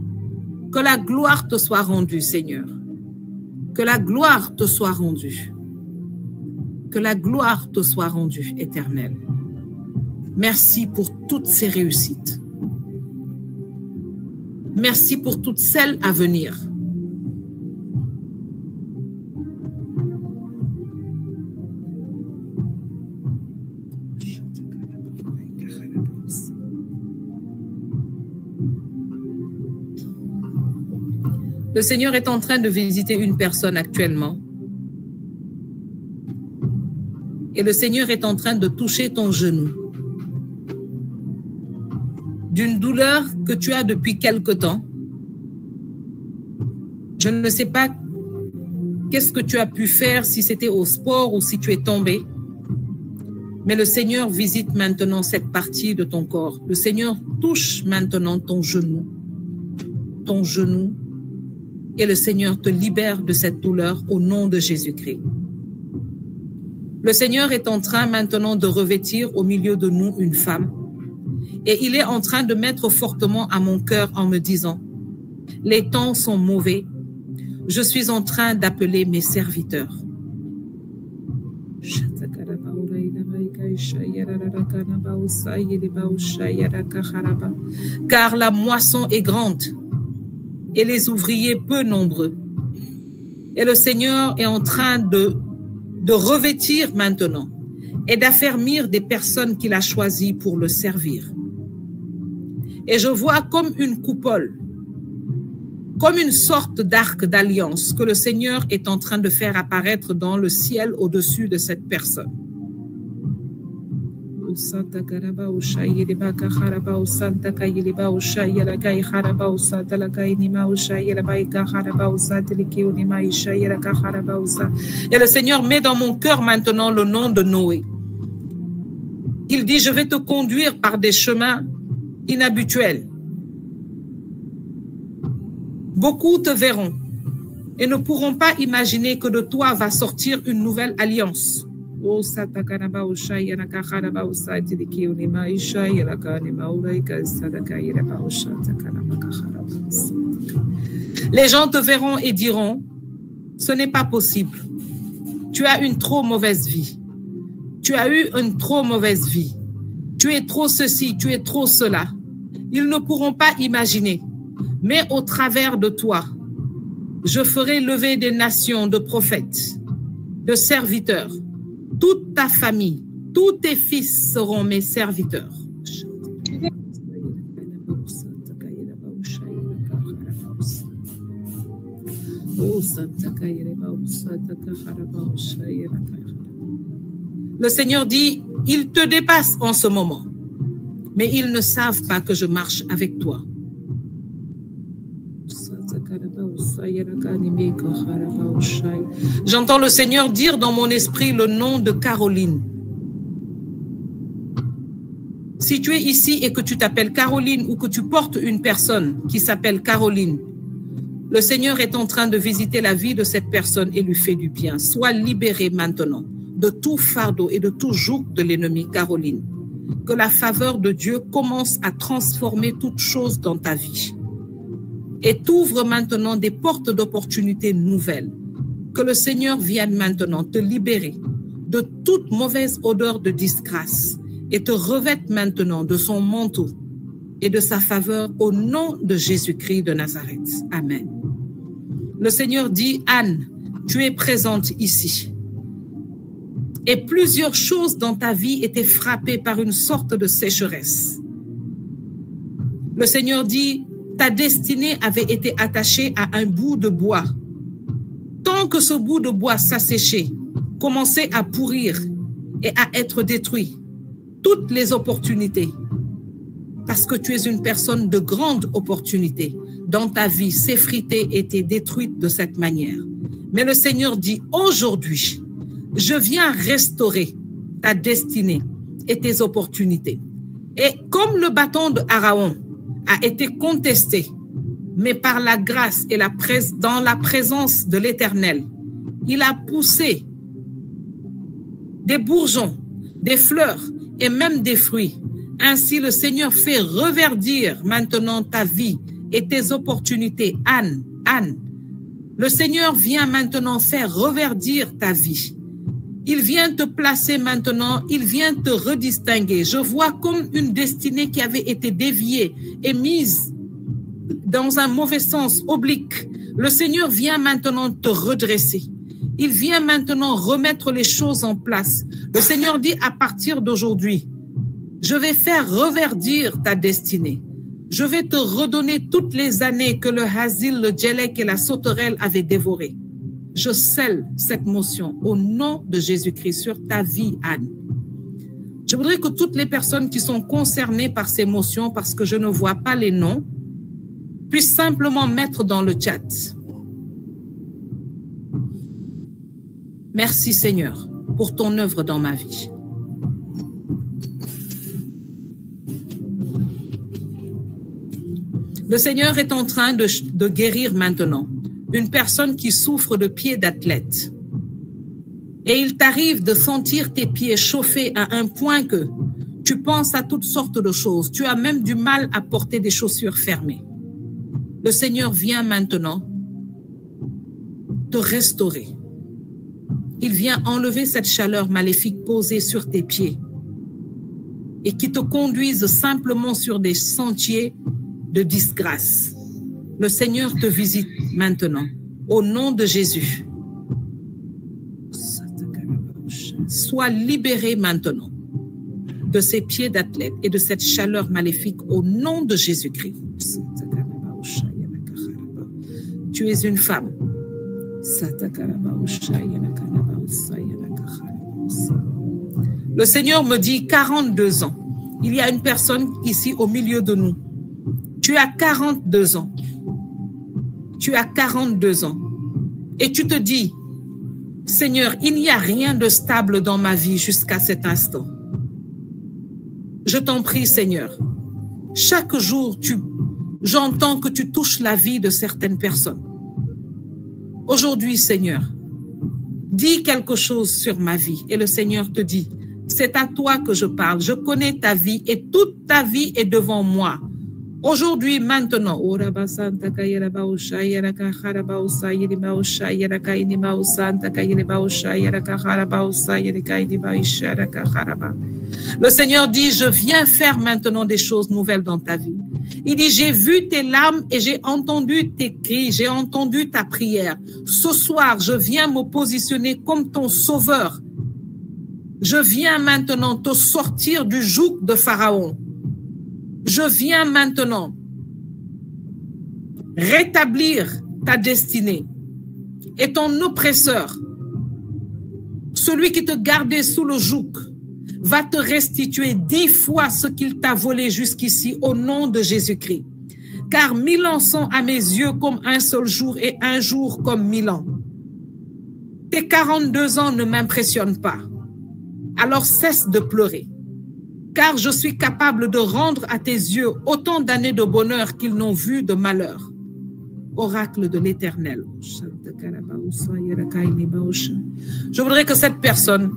que la gloire te soit rendue, Seigneur. Que la gloire te soit rendue. Que la gloire te soit rendue, Éternel. Merci pour toutes ces réussites. Merci pour toutes celles à venir. Le Seigneur est en train de visiter une personne actuellement. Et le Seigneur est en train de toucher ton genou. D'une douleur que tu as depuis quelque temps. Je ne sais pas qu'est-ce que tu as pu faire, si c'était au sport ou si tu es tombé. Mais le Seigneur visite maintenant cette partie de ton corps. Le Seigneur touche maintenant ton genou. Ton genou. Et le Seigneur te libère de cette douleur au nom de Jésus-Christ. Le Seigneur est en train maintenant de revêtir au milieu de nous une femme. Et il est en train de mettre fortement à mon cœur en me disant, les temps sont mauvais. Je suis en train d'appeler mes serviteurs. Car la moisson est grande et les ouvriers peu nombreux. Et le Seigneur est en train de revêtir maintenant et d'affermir des personnes qu'il a choisies pour le servir. Et je vois comme une coupole, comme une sorte d'arc d'alliance que le Seigneur est en train de faire apparaître dans le ciel au-dessus de cette personne. Et le Seigneur met dans mon cœur maintenant le nom de Noé. Il dit, je vais te conduire par des chemins inhabituels. Beaucoup te verront et ne pourront pas imaginer que de toi va sortir une nouvelle alliance. Les gens te verront et diront, ce n'est pas possible. Tu as une trop mauvaise vie. Tu as eu une trop mauvaise vie. Tu es trop ceci, tu es trop cela. Ils ne pourront pas imaginer. Mais au travers de toi, je ferai lever des nations de prophètes, de serviteurs. Toute ta famille, tous tes fils seront mes serviteurs. Le Seigneur dit, ils te dépassent en ce moment, mais ils ne savent pas que je marche avec toi. J'entends le Seigneur dire dans mon esprit le nom de Caroline. Si tu es ici et que tu t'appelles Caroline ou que tu portes une personne qui s'appelle Caroline, le Seigneur est en train de visiter la vie de cette personne et lui fait du bien. Sois libéré maintenant de tout fardeau et de tout joug de l'ennemi, Caroline. Que la faveur de Dieu commence à transformer toute chose dans ta vie. Et t'ouvre maintenant des portes d'opportunités nouvelles. Que le Seigneur vienne maintenant te libérer de toute mauvaise odeur de disgrâce et te revête maintenant de son manteau et de sa faveur au nom de Jésus-Christ de Nazareth. Amen. Le Seigneur dit, Anne, tu es présente ici. Et plusieurs choses dans ta vie étaient frappées par une sorte de sécheresse. Le Seigneur dit, ta destinée avait été attachée à un bout de bois. Tant que ce bout de bois s'asséchait, commençait à pourrir et à être détruit, toutes les opportunités, parce que tu es une personne de grande opportunité, dans ta vie, s'effriter étaient détruites de cette manière. Mais le Seigneur dit, aujourd'hui, je viens restaurer ta destinée et tes opportunités. Et comme le bâton de Aaron a été contesté, mais par la grâce et dans la présence de l'Éternel, il a poussé des bourgeons, des fleurs et même des fruits. Ainsi, le Seigneur fait reverdir maintenant ta vie et tes opportunités. Anne, le Seigneur vient maintenant faire reverdir ta vie. Il vient te placer maintenant, il vient te redistinguer. Je vois comme une destinée qui avait été déviée et mise dans un mauvais sens, oblique. Le Seigneur vient maintenant te redresser. Il vient maintenant remettre les choses en place. Le Seigneur dit à partir d'aujourd'hui, je vais faire reverdir ta destinée. Je vais te redonner toutes les années que le Hazil, le Djelek et la sauterelle avaient dévorées. Je scelle cette motion au nom de Jésus-Christ sur ta vie, Anne. Je voudrais que toutes les personnes qui sont concernées par ces motions, parce que je ne vois pas les noms, puissent simplement mettre dans le chat. Merci Seigneur pour ton œuvre dans ma vie. Le Seigneur est en train de guérir maintenant une personne qui souffre de pieds d'athlète. Et il t'arrive de sentir tes pieds chauffés à un point que tu penses à toutes sortes de choses. Tu as même du mal à porter des chaussures fermées. Le Seigneur vient maintenant te restaurer. Il vient enlever cette chaleur maléfique posée sur tes pieds et qui te conduise simplement sur des sentiers de disgrâce. Le Seigneur te visite maintenant, au nom de Jésus. Sois libéré maintenant de ces pieds d'athlète et de cette chaleur maléfique au nom de Jésus-Christ. Tu es une femme. Le Seigneur me dit 42 ans. Il y a une personne ici au milieu de nous. Tu as 42 ans. Tu as 42 ans. Et tu te dis, Seigneur, il n'y a rien de stable dans ma vie jusqu'à cet instant. Je t'en prie, Seigneur. Chaque jour, j'entends que tu touches la vie de certaines personnes. Aujourd'hui, Seigneur, dis quelque chose sur ma vie. Et le Seigneur te dit, c'est à toi que je parle. Je connais ta vie et toute ta vie est devant moi. Aujourd'hui, maintenant, le Seigneur dit, je viens faire maintenant des choses nouvelles dans ta vie. Il dit, j'ai vu tes larmes et j'ai entendu tes cris, j'ai entendu ta prière. Ce soir, je viens me positionner comme ton sauveur. Je viens maintenant te sortir du joug de Pharaon. Je viens maintenant rétablir ta destinée. Et ton oppresseur, celui qui te gardait sous le joug, va te restituer 10 fois ce qu'il t'a volé jusqu'ici au nom de Jésus-Christ. Car 1000 ans sont à mes yeux comme un seul jour et un jour comme 1000 ans. Tes 42 ans ne m'impressionnent pas. Alors cesse de pleurer. Car je suis capable de rendre à tes yeux autant d'années de bonheur qu'ils n'ont vu de malheur. Oracle de l'Éternel. Je voudrais que cette personne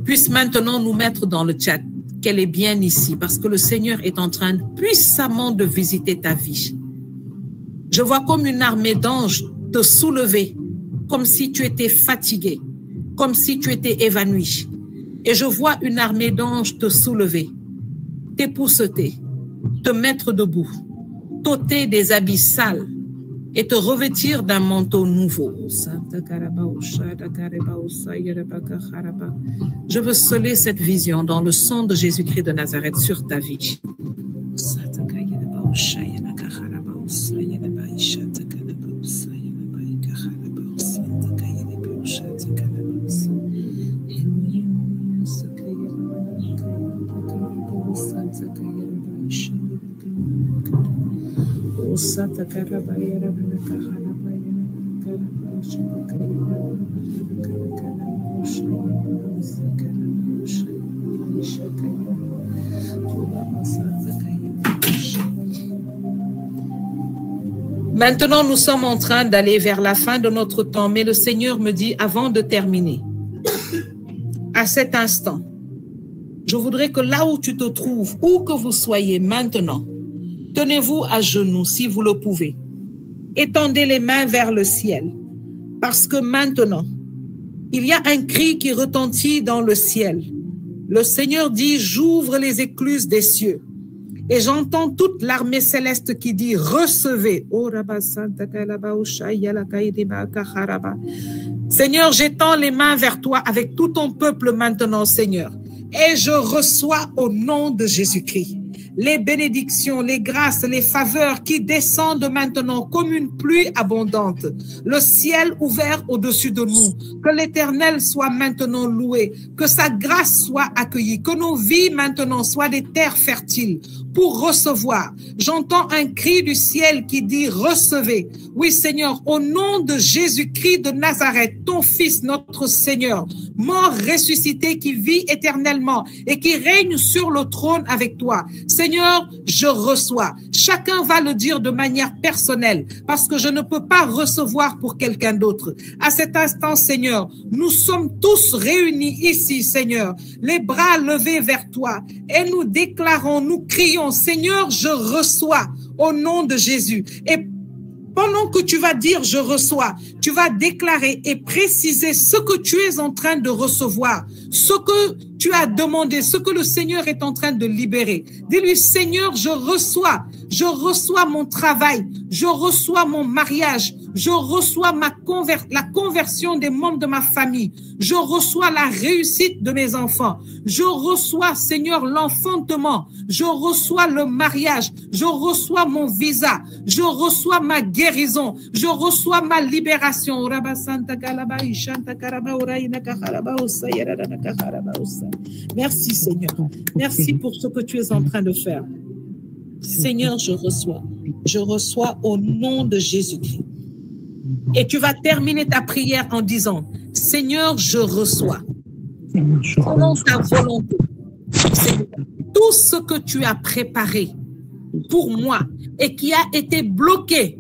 puisse maintenant nous mettre dans le chat qu'elle est bien ici parce que le Seigneur est en train puissamment de visiter ta vie. Je vois comme une armée d'anges te soulever, comme si tu étais fatigué, comme si tu étais évanoui. Et je vois une armée d'anges te soulever, t'épousseter, te mettre debout, t'ôter des habits sales et te revêtir d'un manteau nouveau. Je veux sceller cette vision dans le sang de Jésus-Christ de Nazareth sur ta vie. Maintenant, nous sommes en train d'aller vers la fin de notre temps, mais le Seigneur me dit, avant de terminer, à cet instant, je voudrais que là où tu te trouves, où que vous soyez maintenant, tenez-vous à genoux si vous le pouvez. Étendez les mains vers le ciel, parce que maintenant, il y a un cri qui retentit dans le ciel. Le Seigneur dit, j'ouvre les écluses des cieux. Et j'entends toute l'armée céleste qui dit, recevez. Seigneur, j'étends les mains vers toi avec tout ton peuple maintenant, Seigneur. Et je reçois au nom de Jésus-Christ les bénédictions, les grâces, les faveurs qui descendent maintenant comme une pluie abondante. Le ciel ouvert au-dessus de nous. Que l'Éternel soit maintenant loué. Que sa grâce soit accueillie. Que nos vies maintenant soient des terres fertiles pour recevoir. J'entends un cri du ciel qui dit recevez. Oui Seigneur, au nom de Jésus-Christ de Nazareth, ton Fils, notre Seigneur, mort ressuscité qui vit éternellement et qui règne sur le trône avec toi. Seigneur, je reçois. Chacun va le dire de manière personnelle parce que je ne peux pas recevoir pour quelqu'un d'autre. À cet instant, Seigneur, nous sommes tous réunis ici, Seigneur, les bras levés vers toi et nous déclarons, nous crions, Seigneur, je reçois au nom de Jésus. Et pendant que tu vas dire je reçois, tu vas déclarer et préciser ce que tu es en train de recevoir, ce que tu as demandé, ce que le Seigneur est en train de libérer. Dis-lui, Seigneur, je reçois mon travail, je reçois mon mariage, je reçois la conversion des membres de ma famille, je reçois la réussite de mes enfants, je reçois, Seigneur, l'enfantement, je reçois le mariage, je reçois mon visa, je reçois ma guérison, je reçois ma libération. Merci Seigneur, merci pour ce que tu es en train de faire. Seigneur, je reçois au nom de Jésus-Christ. Et tu vas terminer ta prière en disant, Seigneur, je reçois. Selon ta volonté, Seigneur, tout ce que tu as préparé pour moi et qui a été bloqué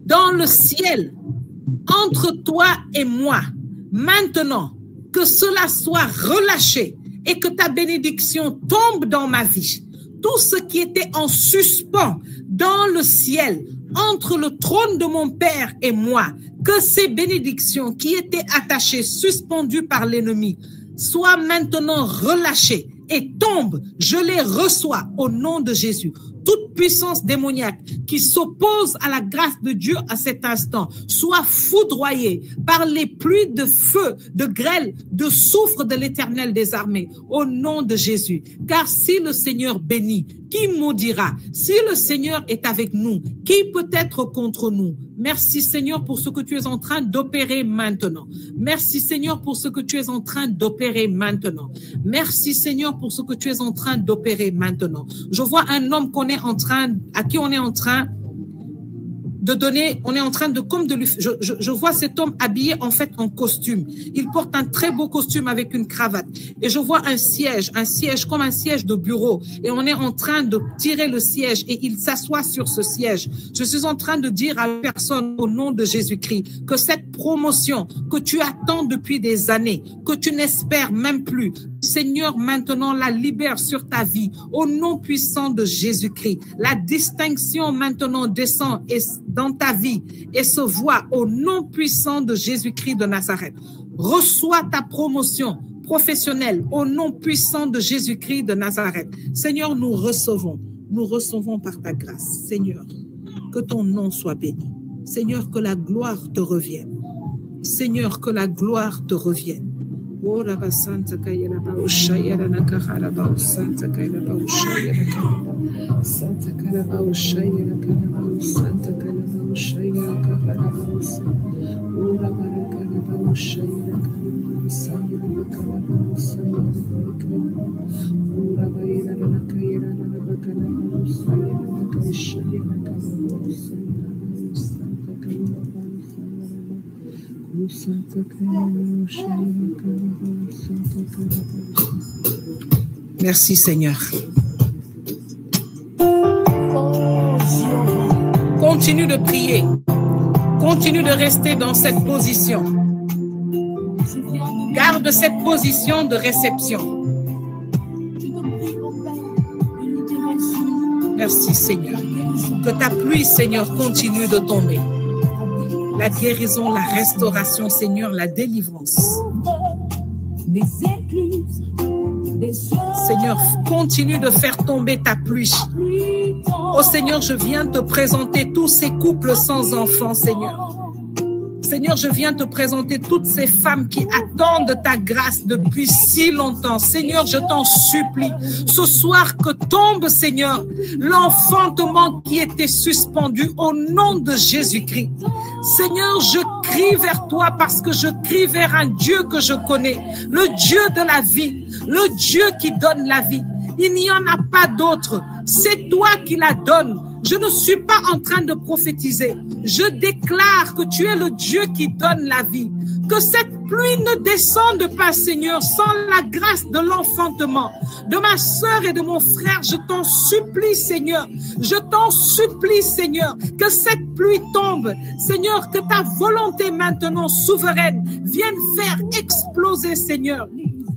dans le ciel entre toi et moi, maintenant, que cela soit relâché et que ta bénédiction tombe dans ma vie. tout ce qui était en suspens dans le ciel, entre le trône de mon Père et moi, que ces bénédictions qui étaient attachées, suspendues par l'ennemi, soient maintenant relâchées et tombent. Je les reçois au nom de Jésus. Toute puissance démoniaque qui s'oppose à la grâce de Dieu à cet instant soit foudroyée par les pluies de feu, de grêle, de soufre de l'Éternel des armées, au nom de Jésus. Car si le Seigneur bénit, qui maudira? Si le Seigneur est avec nous, qui peut être contre nous? Merci Seigneur pour ce que tu es en train d'opérer maintenant. Merci Seigneur pour ce que tu es en train d'opérer maintenant. Merci Seigneur pour ce que tu es en train d'opérer maintenant. Je vois un homme à qui on est en train de donner, je vois cet homme habillé en fait en costume. Il porte un très beau costume avec une cravate. Et je vois un siège comme un siège de bureau. Et on est en train de tirer le siège et il s'assoit sur ce siège. Je suis en train de dire à personne au nom de Jésus-Christ que cette promotion que tu attends depuis des années, que tu n'espères même plus, Seigneur, maintenant la libère sur ta vie au nom puissant de Jésus-Christ. La distinction maintenant descend dans ta vie et se voit au nom puissant de Jésus-Christ de Nazareth. Reçois ta promotion professionnelle au nom puissant de Jésus-Christ de Nazareth. Seigneur, nous recevons par ta grâce. Seigneur, que ton nom soit béni. Seigneur, que la gloire te revienne. Seigneur, que la gloire te revienne. Santa Kayla Baushaya Nakara Santa Kayla Baushaya Santa Kayla Baushaya Santa Kayla Baushaya Ura Barakara Baushaya Santa Kayla Baushaya Ura Bayra Nakayra Nakara Baushaya Nakashaya Merci Seigneur. Continue de prier. Continue de rester dans cette position. Garde cette position de réception. Merci Seigneur. Que ta pluie Seigneur continue de tomber. La guérison, la restauration, Seigneur, la délivrance. Seigneur, continue de faire tomber ta pluie. Oh Seigneur, je viens te présenter tous ces couples sans enfants, Seigneur. Seigneur, je viens te présenter toutes ces femmes qui attendent ta grâce depuis si longtemps. Seigneur, je t'en supplie, ce soir que tombe, Seigneur, l'enfantement qui était suspendu au nom de Jésus-Christ. Seigneur, je crie vers toi parce que je crie vers un Dieu que je connais, le Dieu de la vie, le Dieu qui donne la vie. Il n'y en a pas d'autre. C'est toi qui la donnes. Je ne suis pas en train de prophétiser. Je déclare que tu es le Dieu qui donne la vie. Que cette pluie ne descende pas, Seigneur, sans la grâce de l'enfantement. De ma sœur et de mon frère, je t'en supplie, Seigneur. Je t'en supplie, Seigneur, que cette pluie tombe. Seigneur, que ta volonté maintenant souveraine vienne faire exploser, Seigneur,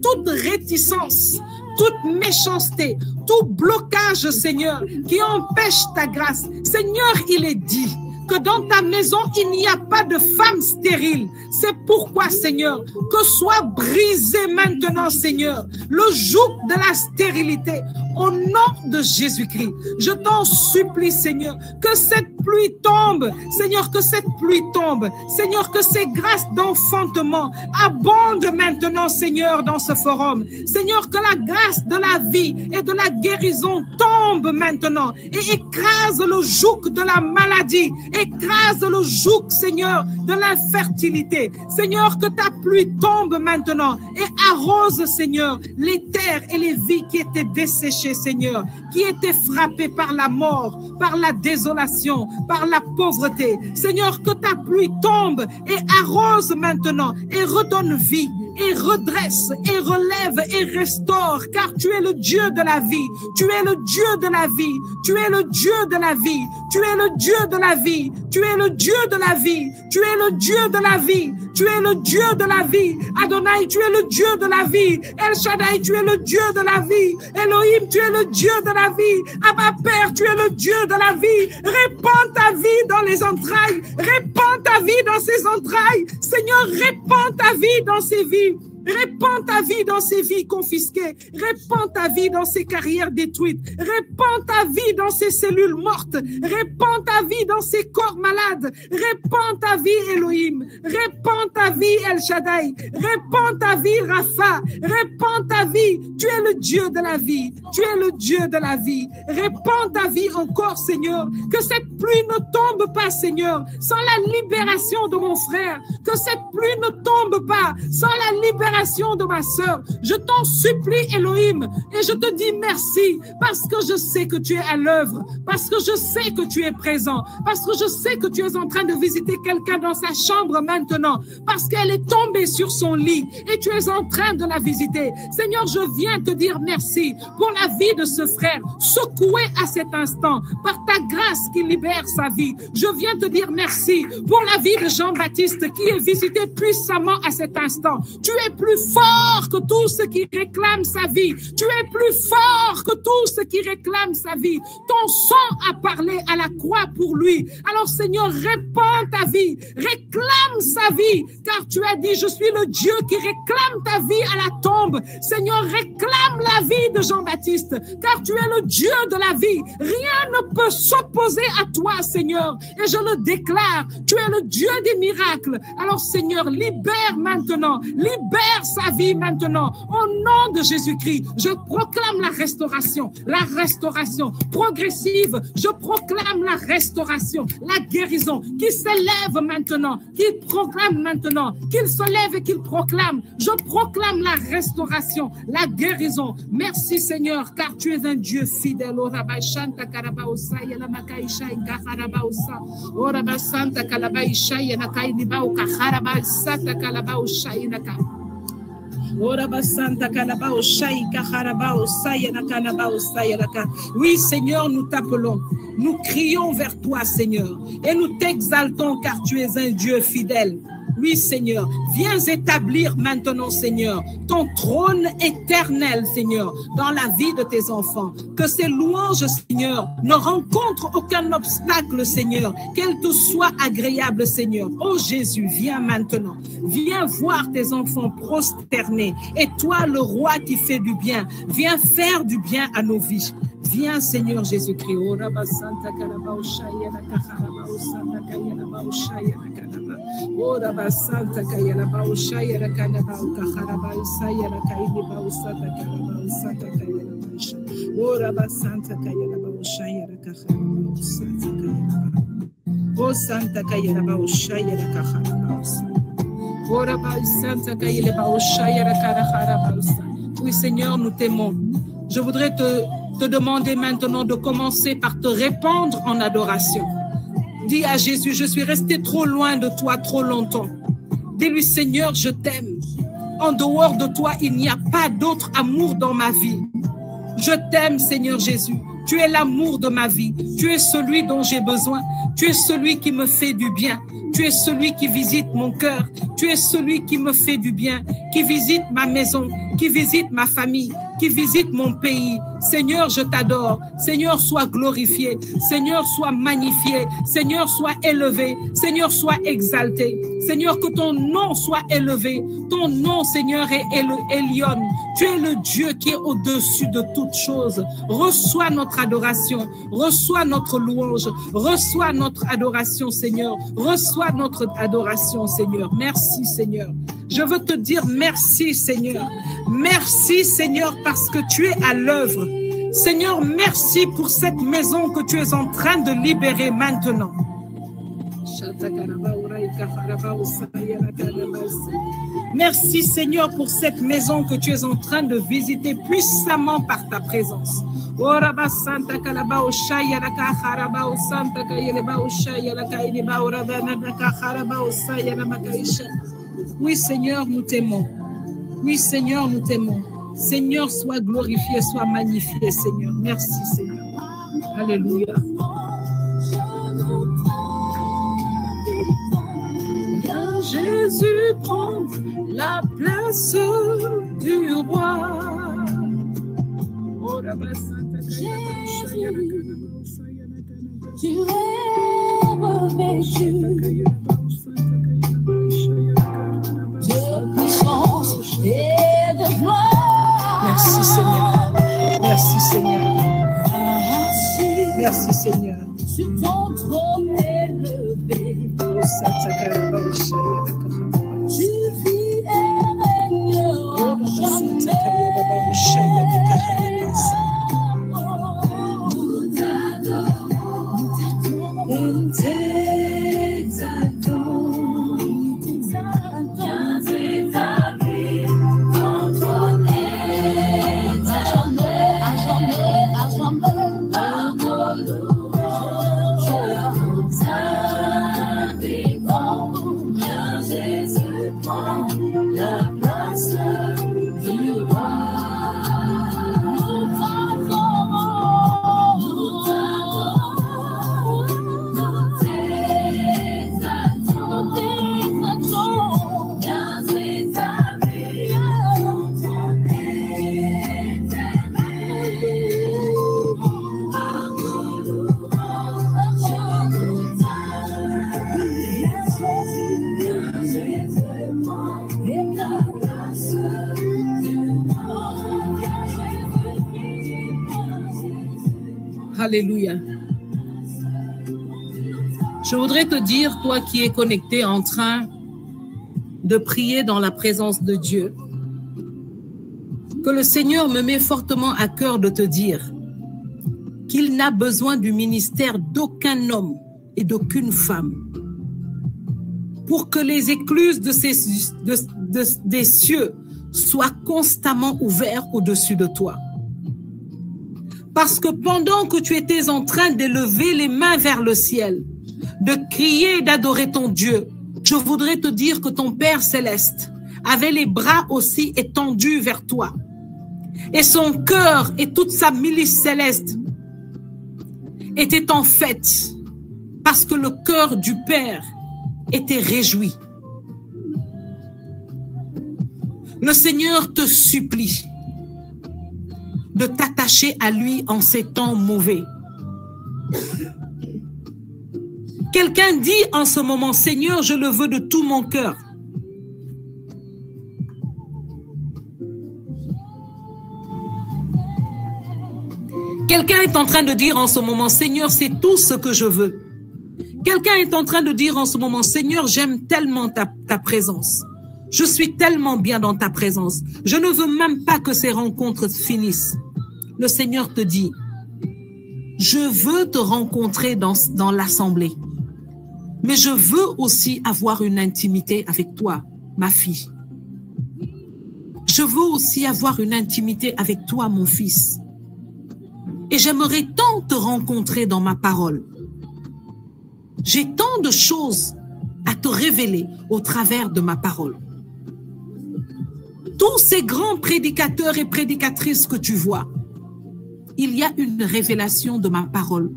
toute réticence, toute méchanceté, tout blocage, Seigneur, qui empêche ta grâce. Seigneur, il est dit que dans ta maison, il n'y a pas de femme stérile. C'est pourquoi, Seigneur, que soit brisé maintenant, Seigneur, le joug de la stérilité au nom de Jésus-Christ. Je t'en supplie, Seigneur, que cette pluie tombe, Seigneur, que cette pluie tombe, Seigneur, que ces grâces d'enfantement abondent maintenant, Seigneur, dans ce forum. Seigneur, que la grâce de la vie et de la guérison tombe maintenant et écrase le joug de la maladie, écrase le joug, Seigneur, de l'infertilité. Seigneur, que ta pluie tombe maintenant et arrose, Seigneur, les terres et les vies qui étaient desséchées, Seigneur, qui étaient frappées par la mort, par la désolation, par la pauvreté. Seigneur, que ta pluie tombe et arrose maintenant et redonne vie et redresse et relève et restaure, car tu es le Dieu de la vie, tu es le Dieu de la vie, tu es le Dieu de la vie, tu es le Dieu de la vie, tu es le Dieu de la vie, tu es le Dieu de la vie, tu es le Dieu de la vie. Adonai, tu es le Dieu de la vie. El Shaddai, tu es le Dieu de la vie. Elohim, tu es le Dieu de la vie. Abba Père, tu es le Dieu de la vie. Répands ta vie dans les entrailles. Répands ta vie dans ces entrailles. Seigneur, répands ta vie dans ces vies. Répands ta vie dans ces vies confisquées. Répands ta vie dans ces carrières détruites. Répands ta vie dans ces cellules mortes. Répands ta vie dans ces corps malades. Répands ta vie, Elohim. Répands ta vie, El Shaddai. Répands ta vie, Rapha. Répands ta vie. Tu es le Dieu de la vie. Tu es le Dieu de la vie. Répands ta vie encore, Seigneur. Que cette pluie ne tombe pas, Seigneur, sans la libération de mon frère. Que cette pluie ne tombe pas sans la libération de ma sœur. Je t'en supplie, Elohim, et je te dis merci parce que je sais que tu es à l'œuvre, parce que je sais que tu es présent, parce que je sais que tu es en train de visiter quelqu'un dans sa chambre maintenant, parce qu'elle est tombée sur son lit et tu es en train de la visiter. Seigneur, je viens te dire merci pour la vie de ce frère, secoué à cet instant par ta grâce qui libère sa vie. Je viens te dire merci pour la vie de Jean-Baptiste qui est visité puissamment à cet instant. Tu es plus fort que tout ce qui réclame sa vie. Tu es plus fort que tout ce qui réclame sa vie. Ton sang a parlé à la croix pour lui. Alors Seigneur, répands ta vie, réclame sa vie, car tu as dit, je suis le Dieu qui réclame ta vie à la tombe. Seigneur, réclame la vie de Jean-Baptiste, car tu es le Dieu de la vie. Rien ne peut s'opposer à toi, Seigneur, et je le déclare, tu es le Dieu des miracles. Alors Seigneur, libère maintenant, libère sa vie maintenant, au nom de Jésus-Christ. Je proclame la restauration progressive. Je proclame la restauration, la guérison qui s'élève maintenant, qu'il proclame maintenant, qu'il se lève et qu'il proclame. Je proclame la restauration, la guérison. Merci Seigneur, car tu es un Dieu fidèle. Oui, Seigneur, nous t'appelons, nous crions vers toi, Seigneur, et nous t'exaltons car tu es un Dieu fidèle. Oui, Seigneur, viens établir maintenant, Seigneur, ton trône éternel, Seigneur, dans la vie de tes enfants. Que ces louanges, Seigneur, ne rencontrent aucun obstacle, Seigneur, qu'elles te soient agréables, Seigneur. Oh Jésus, viens maintenant. Viens voir tes enfants prosternés. Et toi, le roi qui fait du bien, viens faire du bien à nos vies. Viens, Seigneur Jésus-Christ. Ora basanta kayala baushaya la kana bauka baushaya la kaili bausata kana bausata kayala bausha. Ora basanta kayala baushaya la kana bausata kayala. O santa kayala baushaya la kana bausa. Ora basanta kayala baushaya la kana bausa. Oui Seigneur, nous t'aimons. Je voudrais te demander maintenant de commencer par te répandre en adoration. Dis à Jésus, je suis resté trop loin de toi trop longtemps. Dis-lui, Seigneur, je t'aime. En dehors de toi, il n'y a pas d'autre amour dans ma vie. Je t'aime, Seigneur Jésus. Tu es l'amour de ma vie. Tu es celui dont j'ai besoin. Tu es celui qui me fait du bien. Tu es celui qui visite mon cœur. Tu es celui qui me fait du bien, qui visite ma maison, qui visite ma famille, qui visite mon pays. Seigneur, je t'adore. Seigneur, sois glorifié. Seigneur, sois magnifié. Seigneur, sois élevé. Seigneur, sois exalté. Seigneur, que ton nom soit élevé. Ton nom, Seigneur, est Elion. Tu es le Dieu qui est au-dessus de toutes choses. Reçois notre adoration. Reçois notre louange. Reçois notre adoration, Seigneur. Reçois notre adoration, Seigneur. Merci, Seigneur. Je veux te dire merci, Seigneur. Merci, Seigneur, parce que tu es à l'œuvre. Seigneur, merci pour cette maison que tu es en train de libérer maintenant. Merci, Seigneur, pour cette maison que tu es en train de visiter puissamment par ta présence. Oui, Seigneur, nous t'aimons. Oui, Seigneur, nous t'aimons. Seigneur, sois glorifié, sois magnifié, Seigneur. Merci, Seigneur. Alléluia. Jésus prend la place du roi. Tu es revêtu de puissance et de gloire. Merci Seigneur. Merci Seigneur. Merci Seigneur. Sur ton trône élevé, tu vis et règnes jamais. Alléluia. Je voudrais te dire, toi qui es connecté en train de prier dans la présence de Dieu, que le Seigneur me met fortement à cœur de te dire qu'il n'a besoin du ministère d'aucun homme et d'aucune femme pour que les écluses des cieux soient constamment ouvertes au-dessus de toi. Parce que pendant que tu étais en train d'élever les mains vers le ciel, de crier et d'adorer ton Dieu, je voudrais te dire que ton Père céleste avait les bras aussi étendus vers toi. Et son cœur et toute sa milice céleste étaient en fête parce que le cœur du Père était réjoui. Le Seigneur te supplie de t'attacher à lui en ces temps mauvais. Quelqu'un dit en ce moment, Seigneur, je le veux de tout mon cœur. Quelqu'un est en train de dire en ce moment, Seigneur, c'est tout ce que je veux. Quelqu'un est en train de dire en ce moment, Seigneur, j'aime tellement ta présence. Je suis tellement bien dans ta présence. Je ne veux même pas que ces rencontres finissent. Le Seigneur te dit, je veux te rencontrer dans l'assemblée, mais je veux aussi avoir une intimité avec toi, ma fille. Je veux aussi avoir une intimité avec toi, mon fils. Et j'aimerais tant te rencontrer dans ma parole. J'ai tant de choses à te révéler au travers de ma parole. Tous ces grands prédicateurs et prédicatrices que tu vois, il y a une révélation de ma parole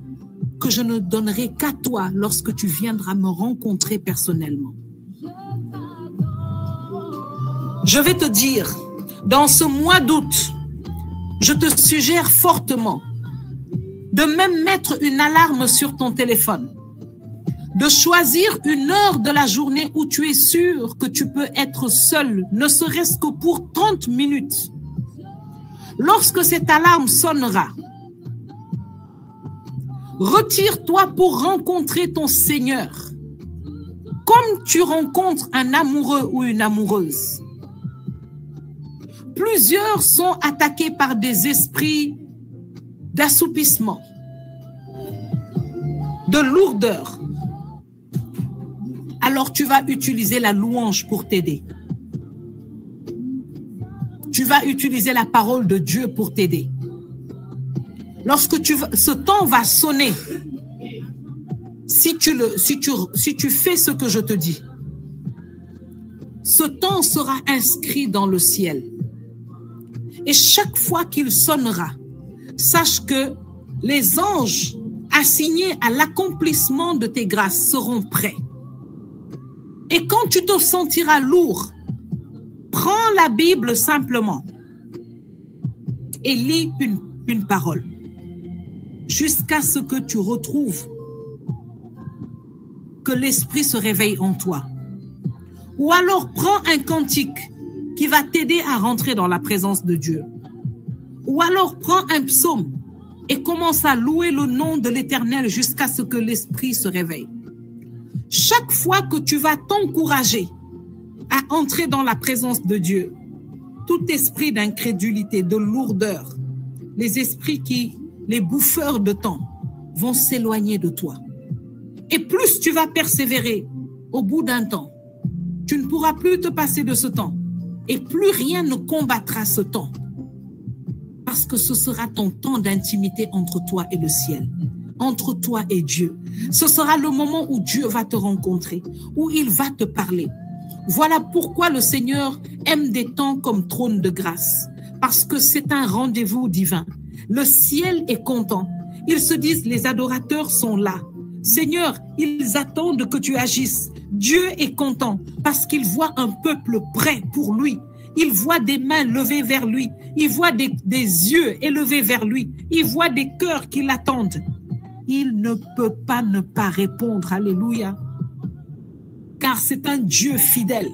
que je ne donnerai qu'à toi lorsque tu viendras me rencontrer personnellement. Je vais te dire, dans ce mois d'août, je te suggère fortement de même mettre une alarme sur ton téléphone, de choisir une heure de la journée où tu es sûr que tu peux être seul, ne serait-ce que pour 30 minutes. Lorsque cette alarme sonnera, retire-toi pour rencontrer ton Seigneur, comme tu rencontres un amoureux ou une amoureuse. Plusieurs sont attaqués par des esprits d'assoupissement, de lourdeur. Alors tu vas utiliser la louange pour t'aider. Tu vas utiliser la parole de Dieu pour t'aider. Lorsque ce temps va sonner, si tu fais ce que je te dis, ce temps sera inscrit dans le ciel. Et chaque fois qu'il sonnera, sache que les anges assignés à l'accomplissement de tes grâces seront prêts. Et quand tu te sentiras lourd, prends la Bible simplement et lis une parole jusqu'à ce que tu retrouves que l'Esprit se réveille en toi. Ou alors prends un cantique qui va t'aider à rentrer dans la présence de Dieu. Ou alors prends un psaume et commence à louer le nom de l'Éternel jusqu'à ce que l'Esprit se réveille. Chaque fois que tu vas t'encourager à entrer dans la présence de Dieu, tout esprit d'incrédulité, de lourdeur, les esprits les bouffeurs de temps, vont s'éloigner de toi. Et plus tu vas persévérer, au bout d'un temps, tu ne pourras plus te passer de ce temps. Et plus rien ne combattra ce temps. Parce que ce sera ton temps d'intimité entre toi et le ciel, entre toi et Dieu. Ce sera le moment où Dieu va te rencontrer, où il va te parler. Voilà pourquoi le Seigneur aime des temps comme trône de grâce. Parce que c'est un rendez-vous divin. Le ciel est content. Ils se disent, les adorateurs sont là. Seigneur, ils attendent que tu agisses. Dieu est content parce qu'il voit un peuple prêt pour lui. Il voit des mains levées vers lui. Il voit des yeux élevés vers lui. Il voit des cœurs qui l'attendent. Il ne peut pas ne pas répondre. Alléluia. Car c'est un Dieu fidèle.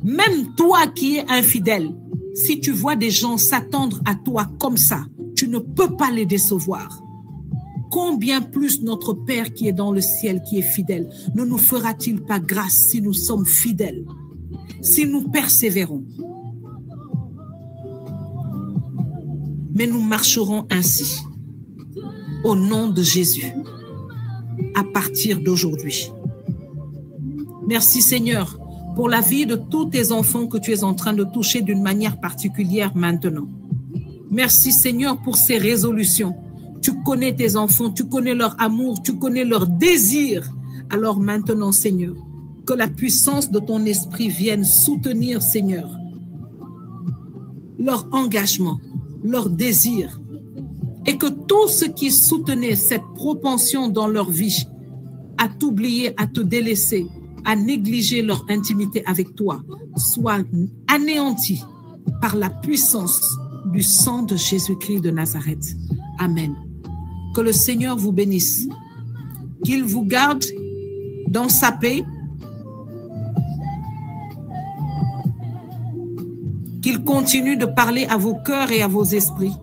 Même toi qui es infidèle, si tu vois des gens s'attendre à toi comme ça, tu ne peux pas les décevoir. Combien plus notre Père qui est dans le ciel, qui est fidèle, ne nous fera-t-il pas grâce si nous sommes fidèles, si nous persévérons? Mais nous marcherons ainsi, au nom de Jésus, à partir d'aujourd'hui. Merci Seigneur pour la vie de tous tes enfants que tu es en train de toucher d'une manière particulière maintenant. Merci Seigneur pour ces résolutions. Tu connais tes enfants, tu connais leur amour, tu connais leur désir. Alors maintenant, Seigneur, que la puissance de ton esprit vienne soutenir, Seigneur, leur engagement, leur désir. Et que tout ce qui soutenait cette propension dans leur vie à t'oublier, à te délaisser, à négliger leur intimité avec toi, soit anéanti par la puissance du sang de Jésus-Christ de Nazareth. Amen. Que le Seigneur vous bénisse, qu'il vous garde dans sa paix, qu'il continue de parler à vos cœurs et à vos esprits.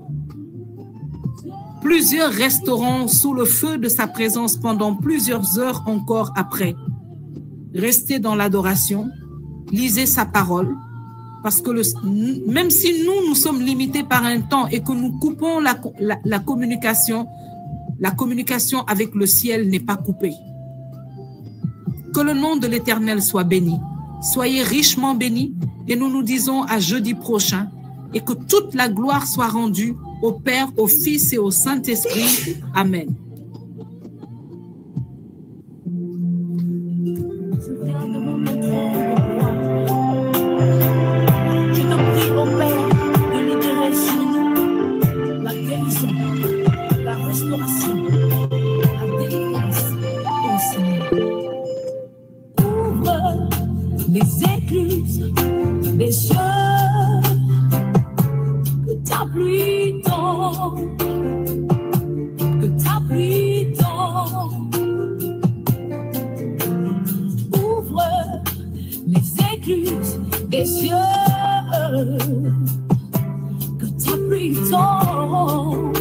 Plusieurs resteront sous le feu de sa présence pendant plusieurs heures encore après. Restez dans l'adoration, lisez sa parole, parce que même si nous sommes limités par un temps et que nous coupons la communication avec le ciel n'est pas coupée. Que le nom de l'Éternel soit béni. Soyez richement bénis et nous nous disons à jeudi prochain et que toute la gloire soit rendue au Père, au Fils et au Saint-Esprit. Amen. Les cieux, que ta pluie tombe, que ta pluie tombe. Ouvre les écluses des cieux, que ta pluie tombe.